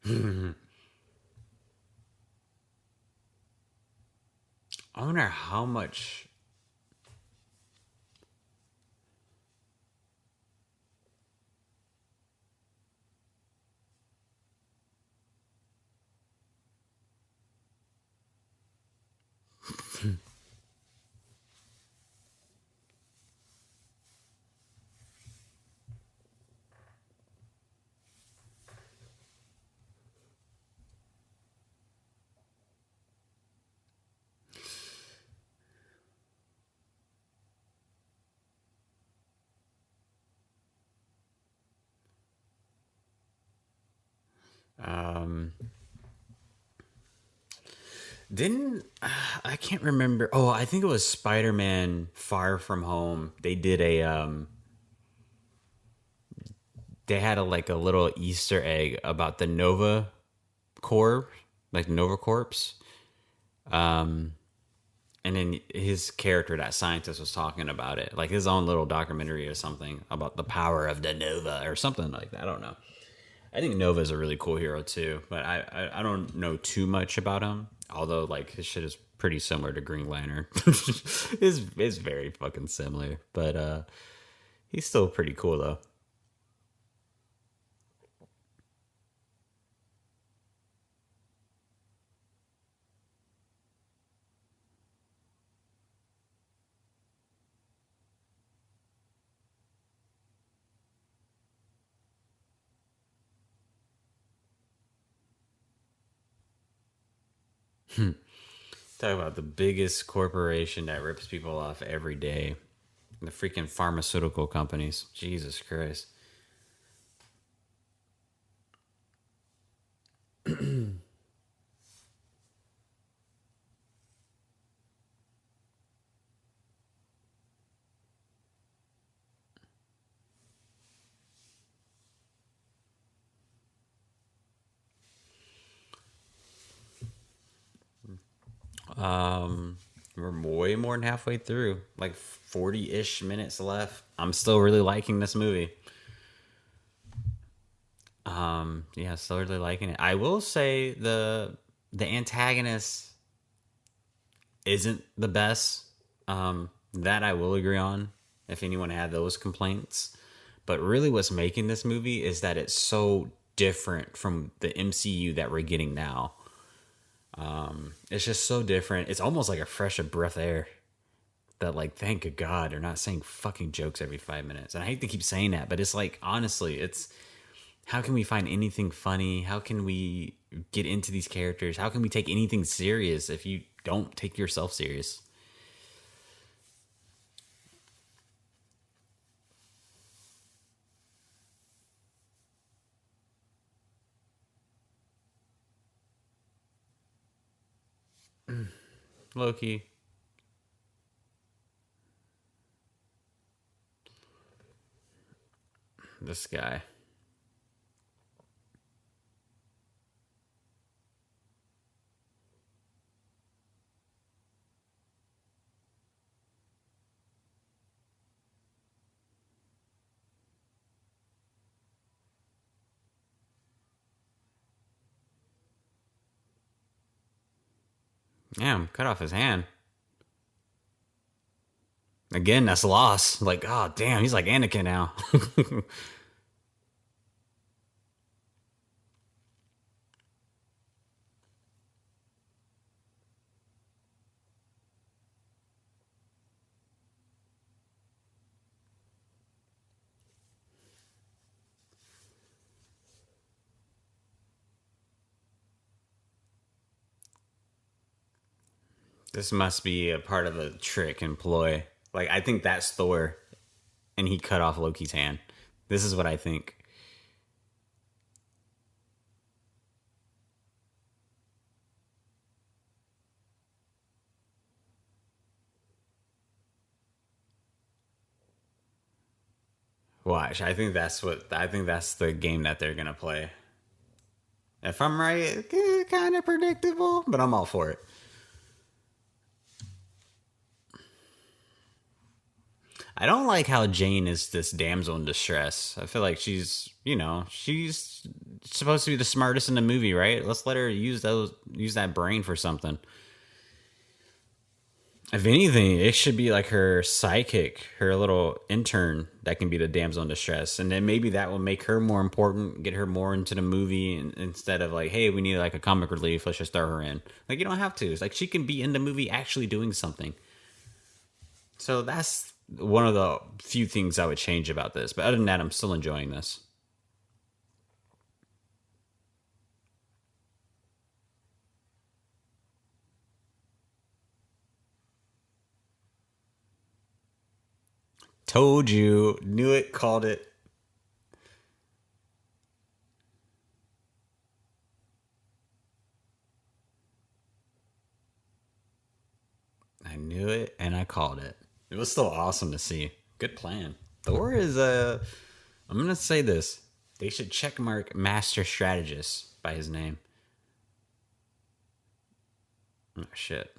I wonder how much. Um, Didn't I can't remember. Oh, I think it was Spider-Man Far From Home. They did they had a like a little Easter egg about the Nova Corps, like Nova Corps. And then his character, that scientist, was talking about it, like his own little documentary or something about the power of the Nova or something like that. I don't know. I think Nova is a really cool hero too, but I don't know too much about him. Although like his shit is pretty similar to Green Lantern. It's very fucking similar, but he's still pretty cool though. Talk about the biggest corporation that rips people off every day. The freaking pharmaceutical companies. Jesus Christ. We're way more than halfway through, like 40-ish minutes left. I'm still really liking this movie. Yeah, still really liking it. I will say the antagonist isn't the best. That I will agree on. If anyone had those complaints, but really, what's making this movie is that it's so different from the MCU that we're getting now. It's just so different. It's almost like a fresh of breath of air. That like, thank God they're not saying fucking jokes every 5 minutes. And I hate to keep saying that, but it's like honestly, it's how can we find anything funny? How can we get into these characters? How can we take anything serious if you don't take yourself serious? Loki. This guy. Damn, cut off his hand. Again, that's loss. Like, oh damn, he's like Anakin now. This must be a part of a trick and ploy. Like, I think that's Thor, and he cut off Loki's hand. This is what I think. Watch, I think that's the game that they're gonna play. If I'm right, kind of predictable, but I'm all for it. I don't like how Jane is this damsel in distress. I feel like she's supposed to be the smartest in the movie, right? Let's let her use that brain for something. If anything, it should be like her psychic, her little intern that can be the damsel in distress, and then maybe that will make her more important, get her more into the movie, instead of like, hey, we need like a comic relief, let's just throw her in. Like you don't have to. It's like she can be in the movie actually doing something. So that's one of the few things I would change about this. But other than that, I'm still enjoying this. Told you, knew it, called it. knew it and I called it. It was still awesome to see. Good plan. Thor is I'm gonna say this. They should checkmark Master Strategist by his name. Oh shit.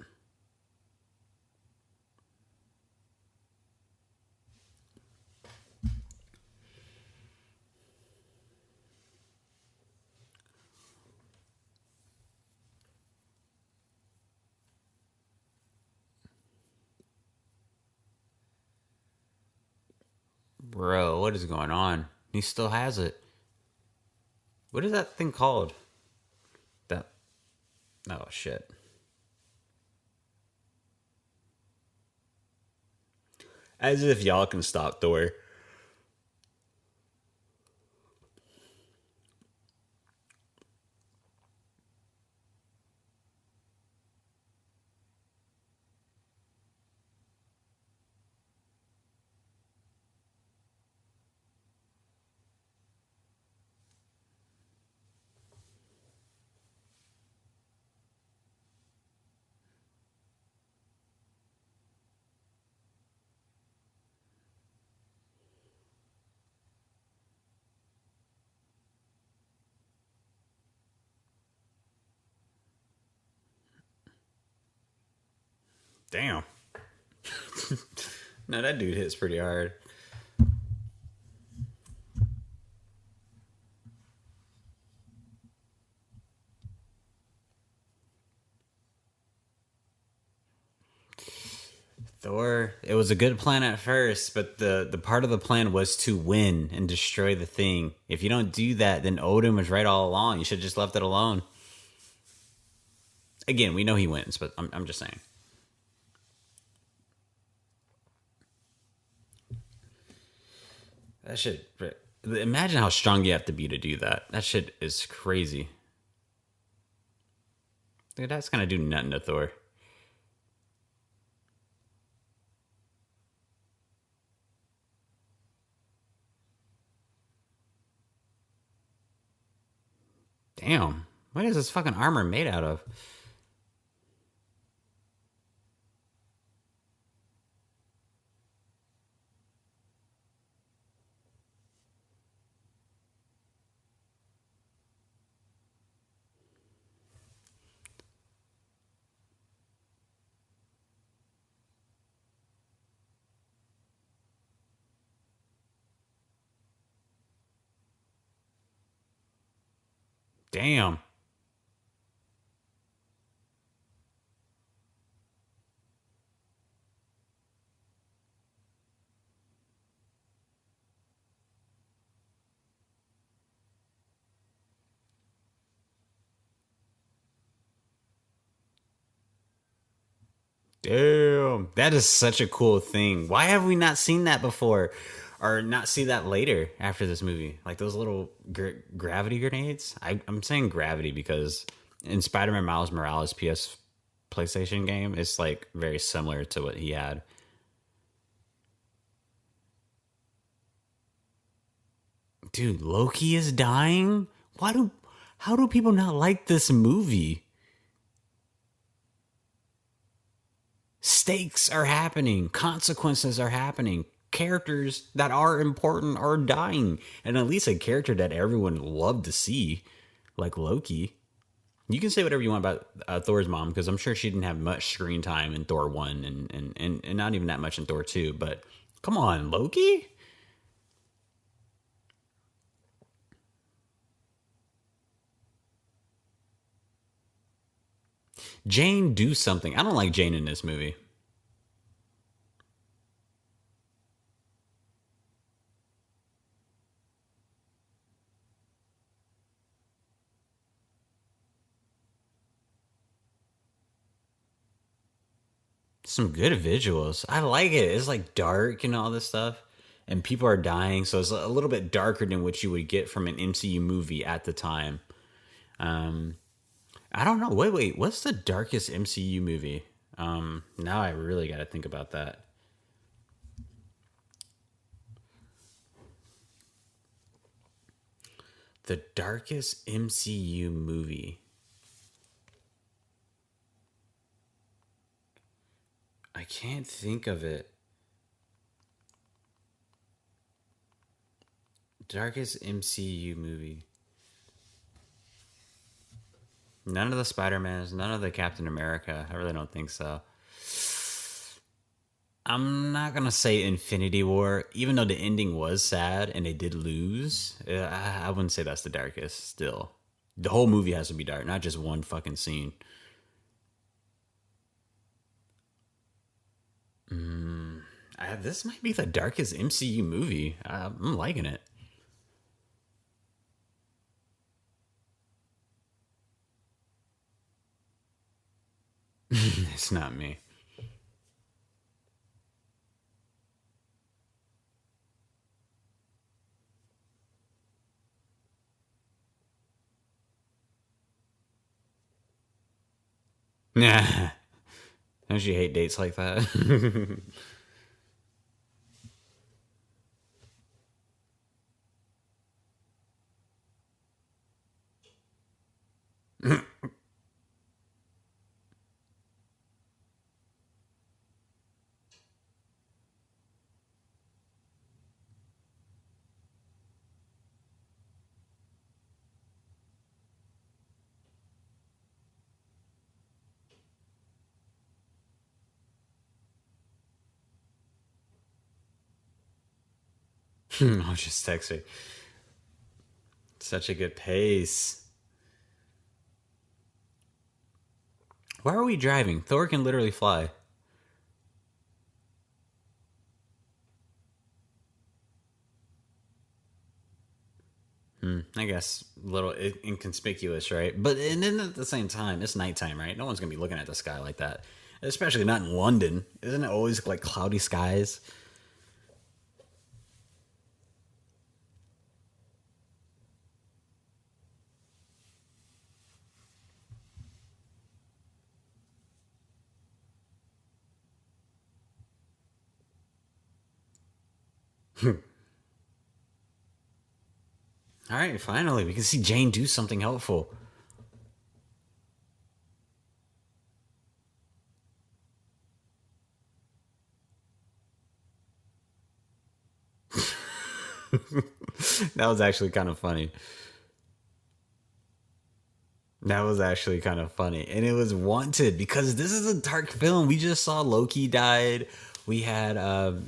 Bro, what is going on? He still has it. What is that thing called? That. Oh shit. As if y'all can stop Thor. Damn. No, that dude hits pretty hard. Thor, it was a good plan at first, but the part of the plan was to win and destroy the thing. If you don't do that, then Odin was right all along. You should have just left it alone. Again, we know he wins, but I'm just saying. That shit. Imagine how strong you have to be to do that. That shit is crazy. Dude, that's gonna do nothing to Thor. Damn. What is this fucking armor made out of? Damn. Damn. That is such a cool thing. Why have we not seen that before? Or not see that later after this movie? Like those little gravity grenades? I'm saying gravity because in Spider Man Miles Morales PS PlayStation game, it's like very similar to what he had. Dude, Loki is dying? Why do. How do people not like this movie? Stakes are happening, consequences are happening, characters that are important are dying, and at least a character that everyone loved to see, like Loki. You can say whatever you want about Thor's mom, because I'm sure she didn't have much screen time in Thor 1 and not even that much in Thor 2, but come on, Loki? Jane, do something. I don't like Jane in this movie. Some good visuals. I like it. It's like dark and all this stuff, and people are dying, so it's a little bit darker than what you would get from an MCU movie at the time. Um, I don't know. Wait. What's the darkest MCU movie? Now I really got to think about that. The darkest MCU movie. I can't think of it. Darkest MCU movie. None of the Spider-Mans, none of the Captain America. I really don't think so. I'm not gonna say Infinity War, even though the ending was sad and they did lose. I wouldn't say that's the darkest. Still, the whole movie has to be dark, not just one fucking scene. This might be the darkest MCU movie. I'm liking it. It's not me. Nah. Don't you hate dates like that? I'll just text her. Such a good pace. Why are we driving? Thor can literally fly. I guess a little inconspicuous, right? But and then at the same time, it's nighttime, right? No one's gonna be looking at the sky like that, especially not in London. Isn't it always like cloudy skies? All right, finally, we can see Jane do something helpful. That was actually kind of funny. That was actually kind of funny. And it was wanted because this is a dark film. We just saw Loki died. We had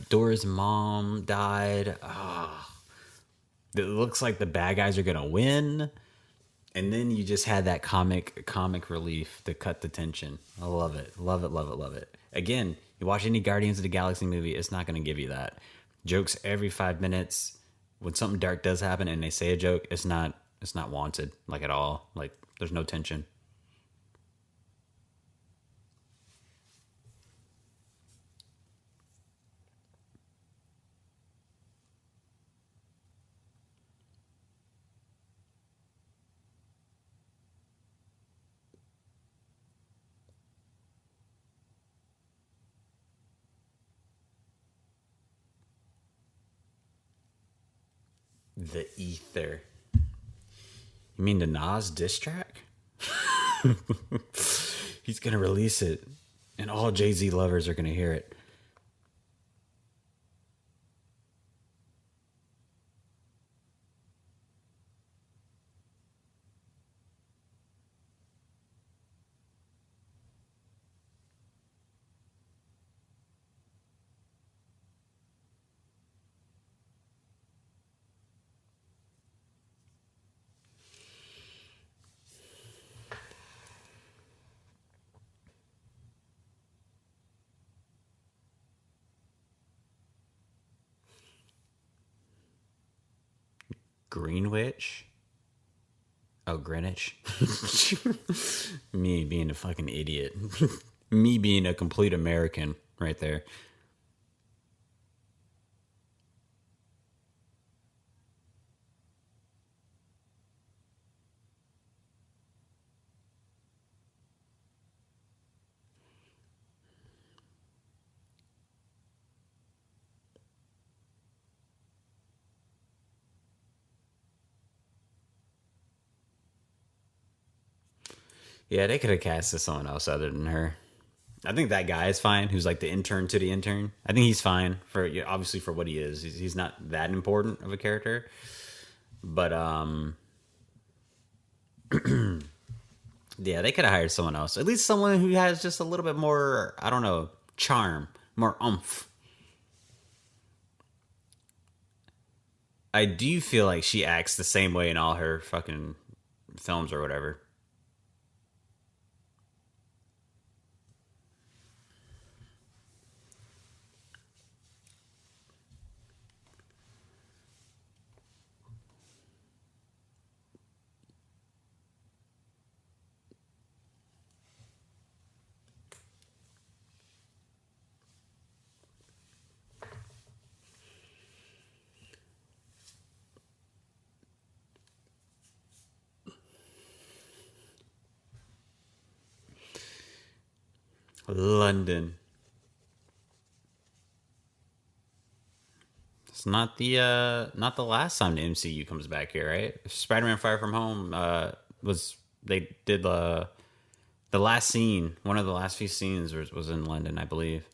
Dora's mom died. It looks like the bad guys are gonna win. And then you just had that comic relief to cut the tension. I love it. Love it, love it, love it. Again, you watch any Guardians of the Galaxy movie, it's not gonna give you that. Jokes every 5 minutes. When something dark does happen and they say a joke, it's not wanted, like at all. Like there's no tension. The ether. You mean the Nas diss track? He's gonna release it, and all Jay Z lovers are gonna hear it. Greenwich? Oh, Greenwich. Me being a fucking idiot. Me being a complete American right there. Yeah, they could have casted someone else other than her. I think that guy is fine. Who's like the intern to the intern. I think he's fine for obviously for what he is. He's not that important of a character, but yeah, they could have hired someone else. At least someone who has just a little bit more, I don't know, charm, more oomph. I do feel like she acts the same way in all her fucking films or whatever. London. It's not the last time the MCU comes back here, right? Spider-Man: Far From Home was they did the last scene. One of the last few scenes was in London, I believe,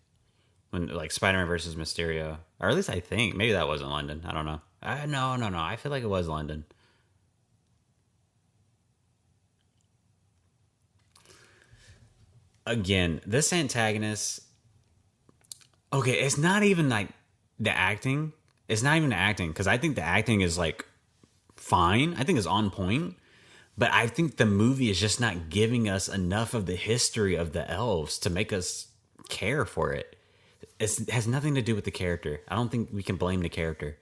when like Spider-Man versus Mysterio, or at least I think maybe that wasn't London. I don't know. No. I feel like it was London. Again, this antagonist. Okay, it's not even like the acting. It's not even the acting because I think the acting is like fine. I think it's on point. But I think the movie is just not giving us enough of the history of the elves to make us care for it. It has nothing to do with the character. I don't think we can blame the character.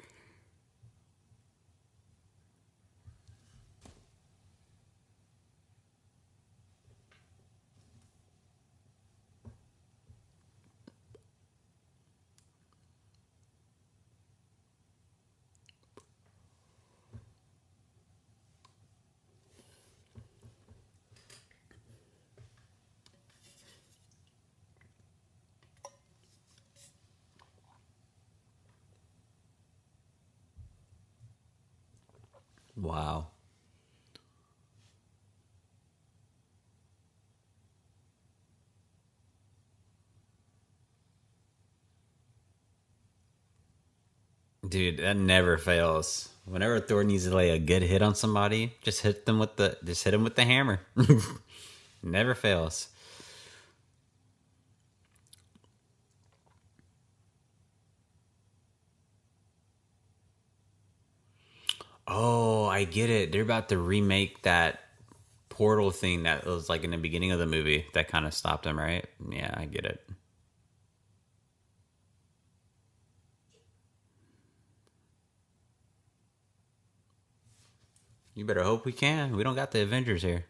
Wow. Dude, that never fails. Whenever Thor needs to lay a good hit on somebody, just hit them with the hammer. Never fails. Oh, I get it. They're about to remake that portal thing that was like in the beginning of the movie that kind of stopped him, right? Yeah, I get it. You better hope we can. We don't got the Avengers here.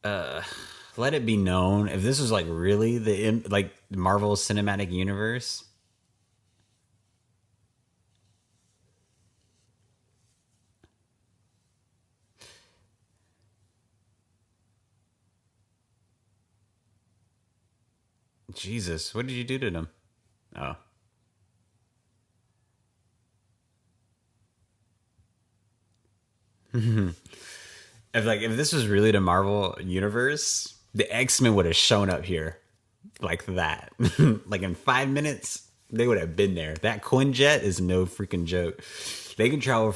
Let it be known if this was like really like Marvel Cinematic Universe. Jesus, what did you do to them? Oh, if this was really the Marvel universe, the X-Men would have shown up here like that. Like in 5 minutes, they would have been there. That Quinjet is no freaking joke. They can travel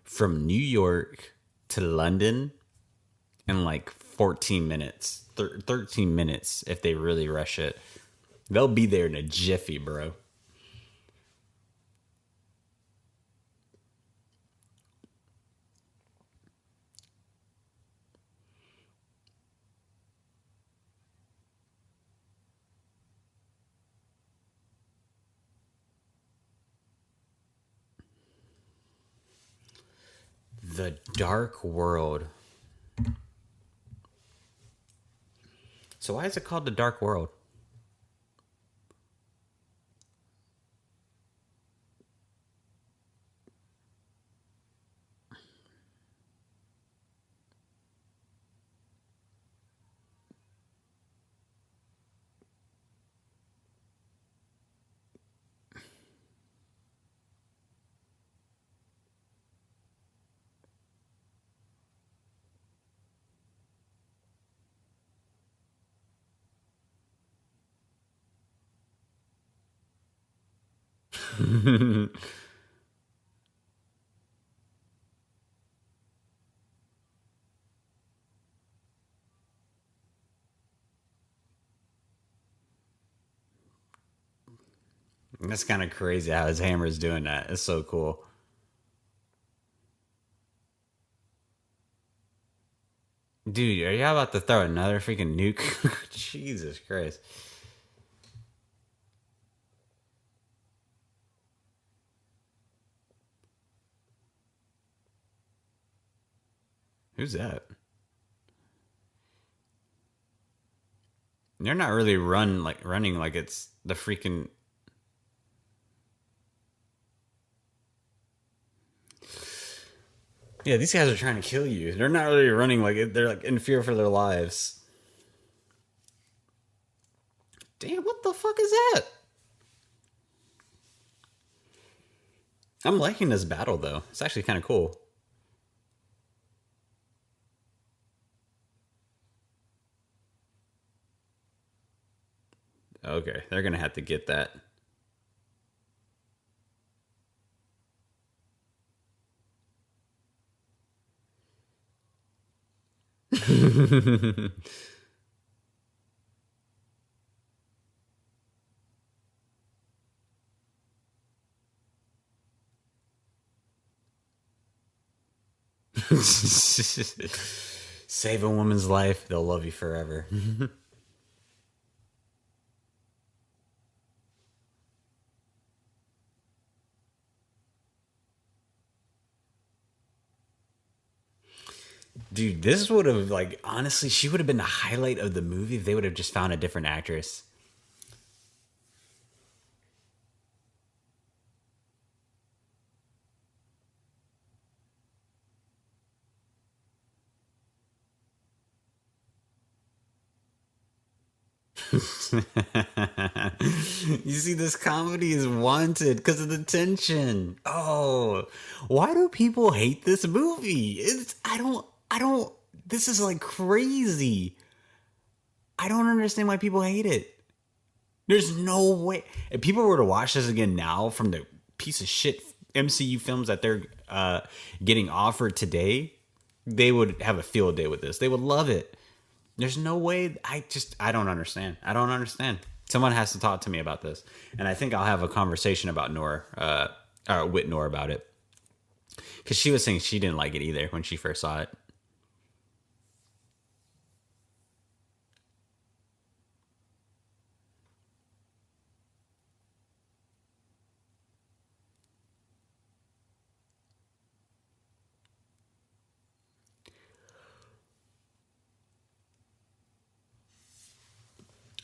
from New York to London in like 14 minutes, 13 minutes if they really rush it. They'll be there in a jiffy, bro. The Dark World. So why is it called the Dark World? That's kind of crazy how his hammer is doing that. It's so cool. Dude, are y'all about to throw another freaking nuke? Jesus Christ. Who's that? They're not really running like it's the freaking. Yeah, these guys are trying to kill you. They're not really running they're like in fear for their lives. Damn, what the fuck is that? I'm liking this battle though. It's actually kind of cool. Okay, they're gonna have to get that. Save a woman's life, they'll love you forever. Dude, this would have like honestly, she would have been the highlight of the movie if they would have just found a different actress. You see, this comedy is wanted because of the tension. Oh, why do people hate this movie? I don't. This is like crazy. I don't understand why people hate it. There's no way. If people were to watch this again now from the piece of shit MCU films that they're getting offered today, they would have a field day with this. They would love it. There's no way. I don't understand. I don't understand. Someone has to talk to me about this, and I think I'll have a conversation about with Nor about it, because she was saying she didn't like it either when she first saw it.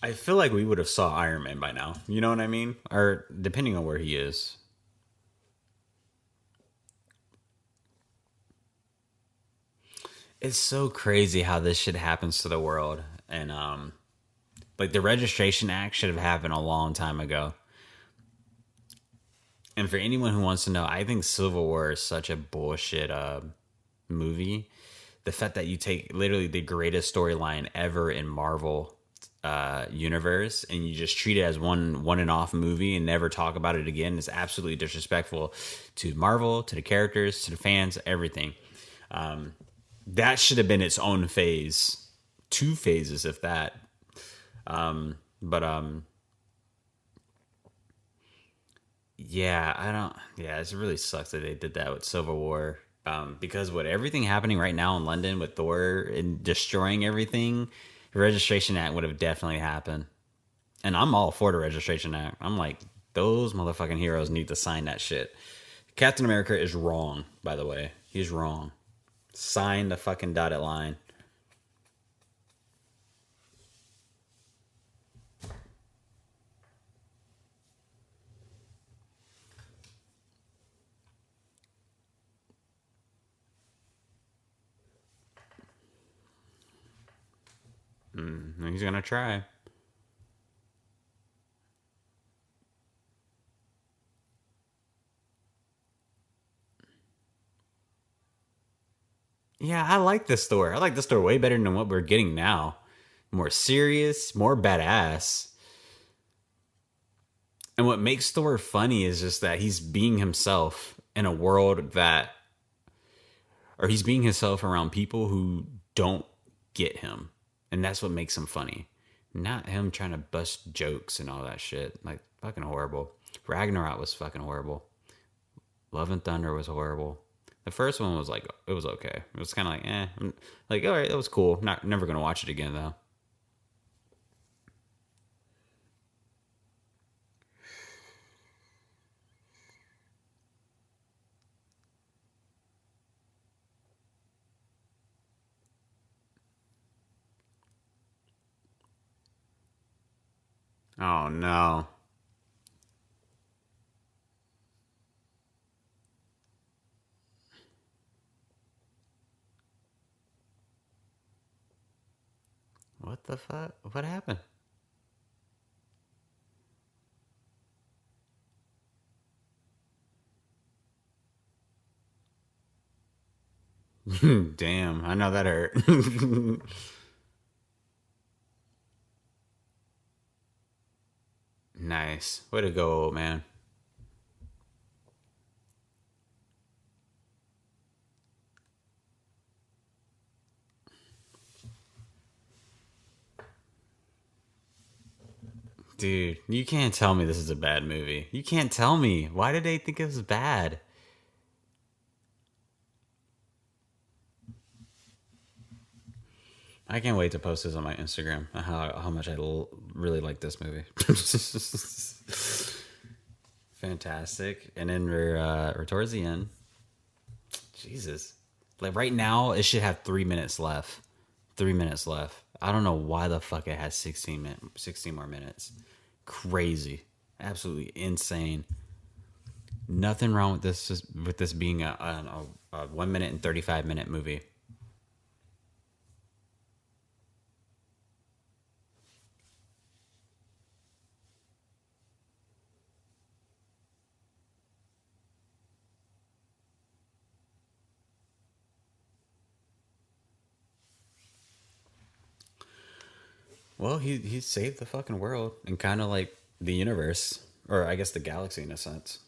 I feel like we would have saw Iron Man by now. You know what I mean? Or depending on where he is. It's so crazy how this shit happens to the world, and like the Registration Act should have happened a long time ago. And for anyone who wants to know, I think Civil War is such a bullshit movie. The fact that you take literally the greatest storyline ever in Marvel universe and you just treat it as one and off movie and never talk about it again is absolutely disrespectful to Marvel, to the characters, to the fans, everything. That should have been its own phase, two phases, if that. But yeah, I don't. Yeah, it really sucks that they did that with Civil War. Because what everything happening right now in London with Thor and destroying everything, the Registration Act would have definitely happened. And I'm all for the Registration Act. I'm like, those motherfucking heroes need to sign that shit. Captain America is wrong, by the way. He's wrong. Sign the fucking dotted line. He's gonna try. Yeah, I like this story. I like this story way better than what we're getting now. More serious, more badass. And what makes Thor funny is just that he's being himself in a world that, or he's being himself around people who don't get him. And that's what makes him funny. Not him trying to bust jokes and all that shit. Like, fucking horrible. Ragnarok was fucking horrible. Love and Thunder was horrible. The first one was like, it was okay. It was kind of like, eh. I'm like, all right, that was cool. Never gonna watch it again though. Oh no. What the fuck? What happened? Damn, I know that hurt. Nice. Way to go, old man. Dude, you can't tell me this is a bad movie. You can't tell me. Why did they think it was bad? I can't wait to post this on my Instagram. How much really like this movie. Fantastic. And then we're towards the end. Jesus. Like right now, it should have 3 minutes left. 3 minutes left. I don't know why the fuck it has 16 more minutes. Crazy. Absolutely insane. Nothing wrong with this being a 1 minute and 35 minute movie. Well, he saved the fucking world and kind of like the universe, or I guess the galaxy in a sense.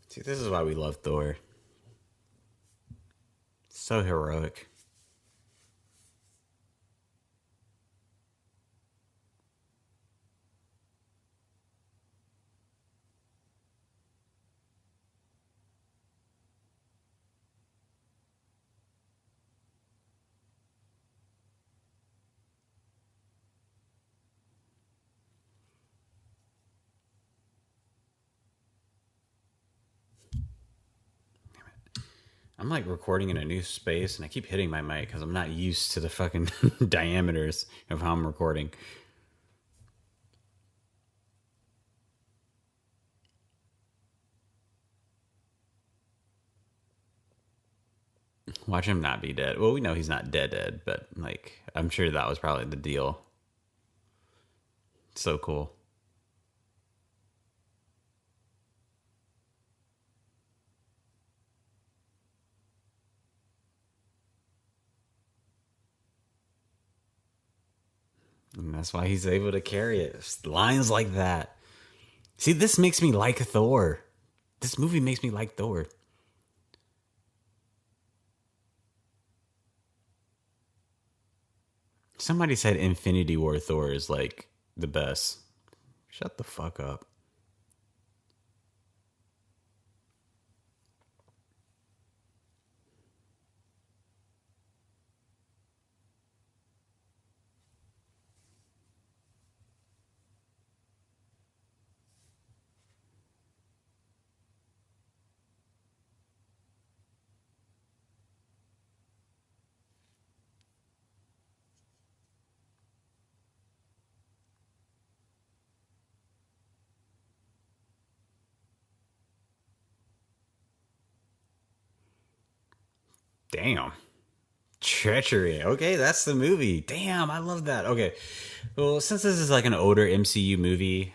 See, this is why we love Thor. So heroic. I'm like recording in a new space and I keep hitting my mic because I'm not used to the fucking diameters of how I'm recording. Watch him not be dead. Well, we know he's not dead, but like, I'm sure that was probably the deal. So cool. And that's why he's able to carry it. Lines like that. See, this makes me like Thor. This movie makes me like Thor. Somebody said Infinity War Thor is like the best. Shut the fuck up. Damn. Treachery. Okay, that's the movie. Damn, I love that. Okay. Well, since this is like an older MCU movie,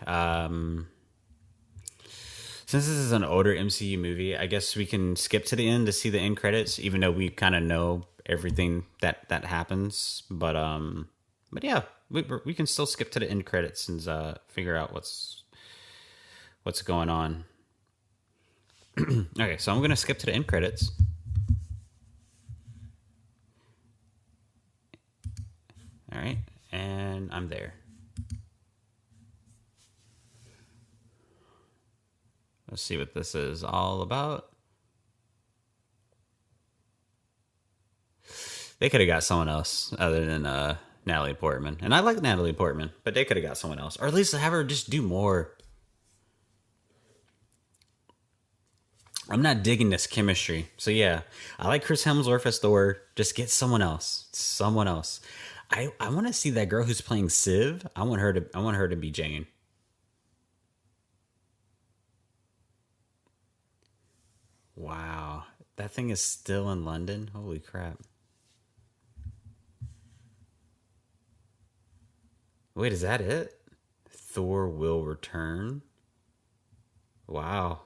I guess we can skip to the end to see the end credits, even though we kind of know everything that happens. But yeah, we can still skip to the end credits and figure out what's going on. Okay, so I'm gonna skip to the end credits. All right, and I'm there. Let's see what this is all about. They could have got someone else other than Natalie Portman. And I like Natalie Portman, but they could have got someone else. Or at least have her just do more. I'm not digging this chemistry. So yeah, I like Chris Hemsworth as Thor. Just get someone else. Someone else. I want to see that girl who's playing Civ. I want her to be Jane. Wow. That thing is still in London? Holy crap. Wait, is that it? Thor will return? Wow.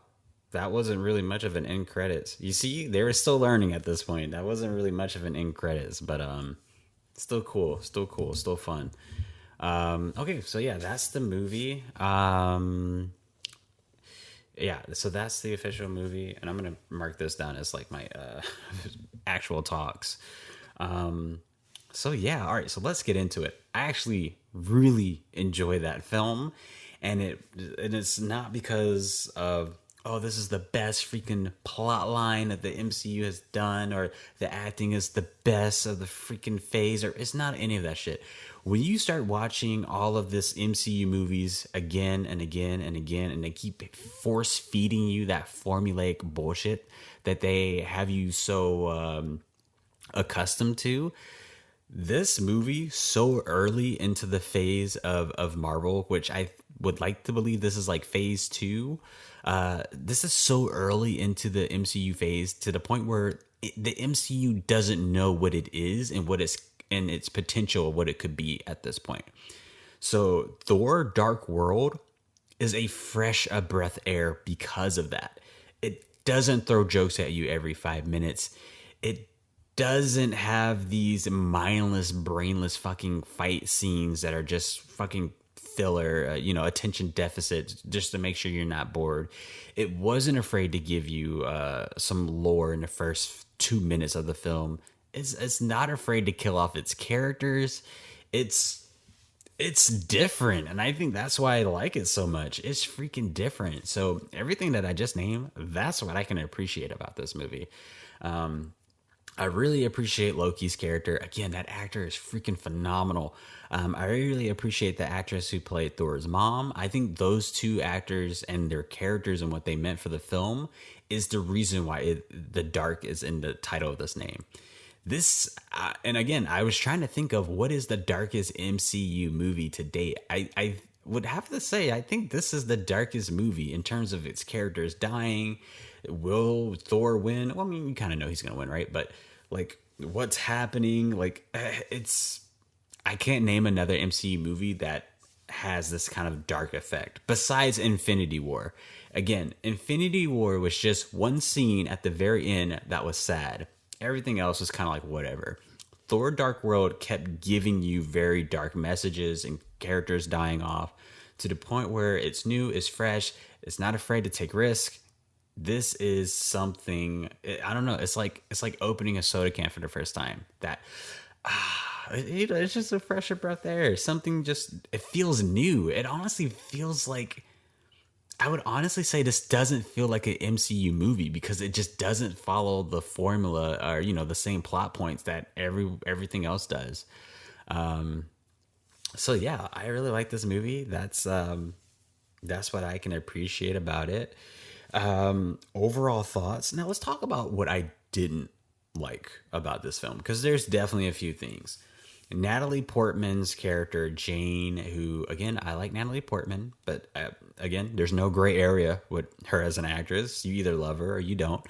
That wasn't really much of an end credits. You see, they were still learning at this point. That wasn't really much of an end credits, but still cool, still cool, still fun. Okay, so yeah, that's the movie. Yeah, so that's the official movie, and I'm gonna mark this down as like my actual talks. So yeah, all right. So let's get into it. I actually really enjoy that film, and it's not because of this is the best freaking plot line that the MCU has done, or the acting is the best of the freaking phase, or it's not any of that shit. When you start watching all of this MCU movies again and again and again, and they keep force feeding you that formulaic bullshit that they have you so accustomed to, this movie so early into the phase of Marvel, which I would like to believe this is like phase two. This is so early into the MCU phase to the point where the MCU doesn't know what it is and its potential, what it could be at this point. So Thor Dark World is a fresh a breath air because of that. It doesn't throw jokes at you every 5 minutes. It doesn't have these mindless, brainless fucking fight scenes that are just fucking filler, attention deficit just to make sure you're not bored. It wasn't afraid to give you some lore in the first 2 minutes of the film. It's not afraid to kill off its characters. It's different, and I think that's why I like it so much. It's freaking different. So everything that I just named, that's what I can appreciate about this movie. I really appreciate Loki's character. Again, that actor is freaking phenomenal. I really appreciate the actress who played Thor's mom. I think those two actors and their characters and what they meant for the film is the reason why the dark is in the title of this name. And again, I was trying to think of what is the darkest MCU movie to date. I would have to say, I think this is the darkest movie in terms of its characters dying. Will Thor win? Well, I mean, you kind of know he's going to win, right? But like, what's happening? Like, I can't name another MCU movie that has this kind of dark effect besides Infinity War. Again, Infinity War was just one scene at the very end that was sad. Everything else was kind of like whatever. Thor Dark World kept giving you very dark messages and characters dying off to the point where it's new, it's fresh, it's not afraid to take risks. This is something, I don't know, it's like opening a soda can for the first time. It's just a fresher breath of air. Something just, it feels new. It honestly feels like, I would honestly say this doesn't feel like an MCU movie because it just doesn't follow the formula or, the same plot points that everything else does. So yeah, I really like this movie. That's what I can appreciate about it. Overall thoughts. Now let's talk about what I didn't like about this film, because there's definitely a few things. Natalie Portman's character Jane, who again, I like Natalie Portman, but again, there's no gray area with her as an actress. You either love her or you don't.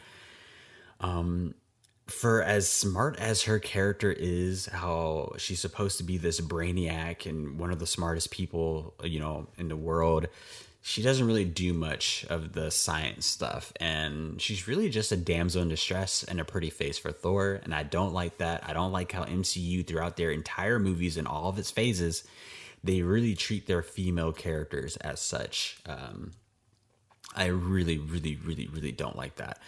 for as smart as her character is, how she's supposed to be this brainiac and one of the smartest people, in the world, she doesn't really do much of the science stuff. And she's really just a damsel in distress and a pretty face for Thor. And I don't like that. I don't like how MCU, throughout their entire movies and all of its phases, they really treat their female characters as such. I really, really, really, really don't like that.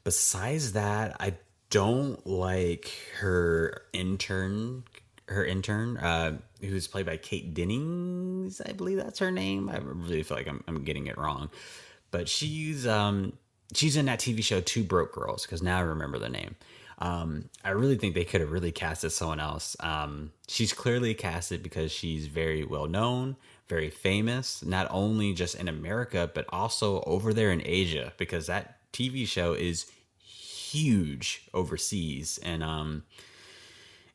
Besides that, I don't like her intern, who's played by Kate Dennings, I believe that's her name. I really feel like I'm getting it wrong, but she's in that TV show Two Broke Girls, because now I remember the name. I really think they could have really casted someone else. She's clearly casted because she's very well known, very famous, not only just in America, but also over there in Asia, because that TV show is huge overseas. And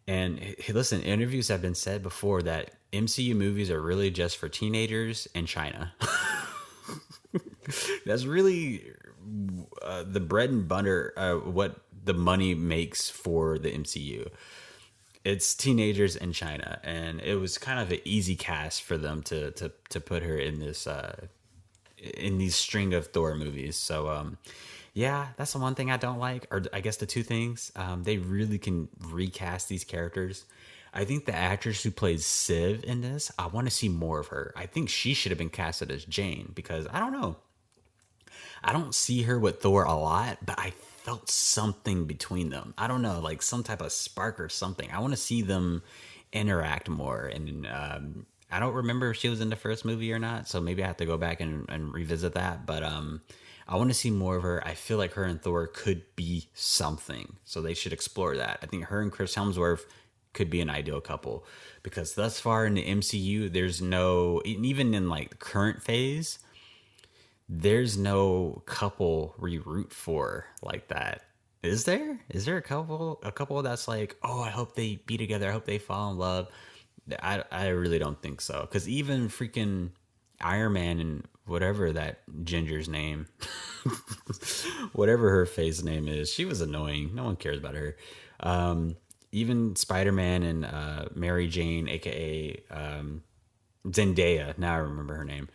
hey, listen, interviews have been said before that MCU movies are really just for teenagers and China. That's really the bread and butter, what the money makes for the MCU. It's teenagers in China, and it was kind of an easy cast for them to put her in this in these string of Thor movies. So yeah, that's the one thing I don't like, or I guess the two things. They really can recast these characters. I think the actress who plays Siv in this, I want to see more of her. I think she should have been casted as Jane, because I don't know. I don't see her with Thor a lot, but I felt something between them. I don't know, like some type of spark or something. I want to see them interact more. And I don't remember if she was in the first movie or not, so maybe I have to go back and revisit that. But I want to see more of her. I feel like her and Thor could be something, so they should explore that. I think her and Chris Hemsworth could be an ideal couple, because thus far in the MCU, there's no, even in like the current phase, there's no couple we root for like that. Is there? Is there a couple that's like, oh, I hope they be together, I hope they fall in love? I really don't think so. Because even freaking Iron Man and whatever that ginger's name, whatever her face name is, she was annoying. No one cares about her. Even Spider-Man and Mary Jane, aka Zendaya. Now I remember her name.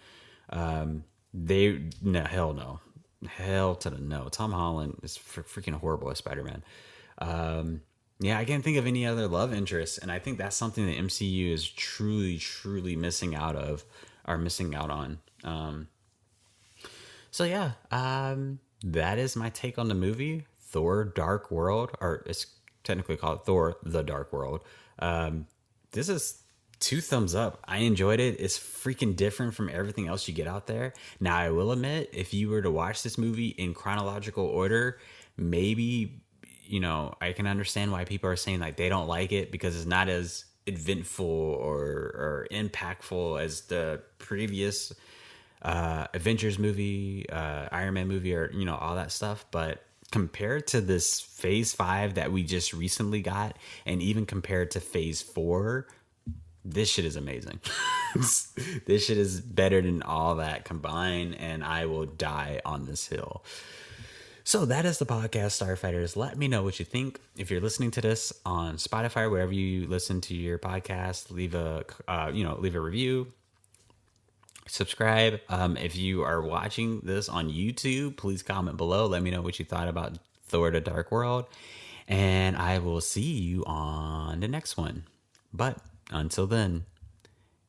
Hell to the no. Tom Holland is freaking horrible as Spider-Man. Yeah, I can't think of any other love interests, and I think that's something the MCU is truly, truly missing out on. So yeah, that is my take on the movie Thor: Dark World, or it's technically called Thor: The Dark World. This is 2 thumbs up. I enjoyed it. It's freaking different from everything else you get out there. Now, I will admit, if you were to watch this movie in chronological order, maybe, I can understand why people are saying like they don't like it, because it's not as eventful or impactful as the previous Avengers movie, Iron Man movie, or all that stuff. But compared to this Phase 5 that we just recently got, and even compared to Phase 4, this shit is amazing. This shit is better than all that combined, and I will die on this hill. So that is the podcast, Starfighters. Let me know what you think. If you're listening to this on Spotify, wherever you listen to your podcast, leave a review, subscribe. If you are watching this on YouTube, please comment below. Let me know what you thought about Thor: The Dark World, and I will see you on the next one. But until then,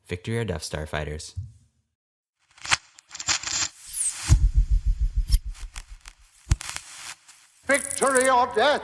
victory or death, Starfighters. Victory or death!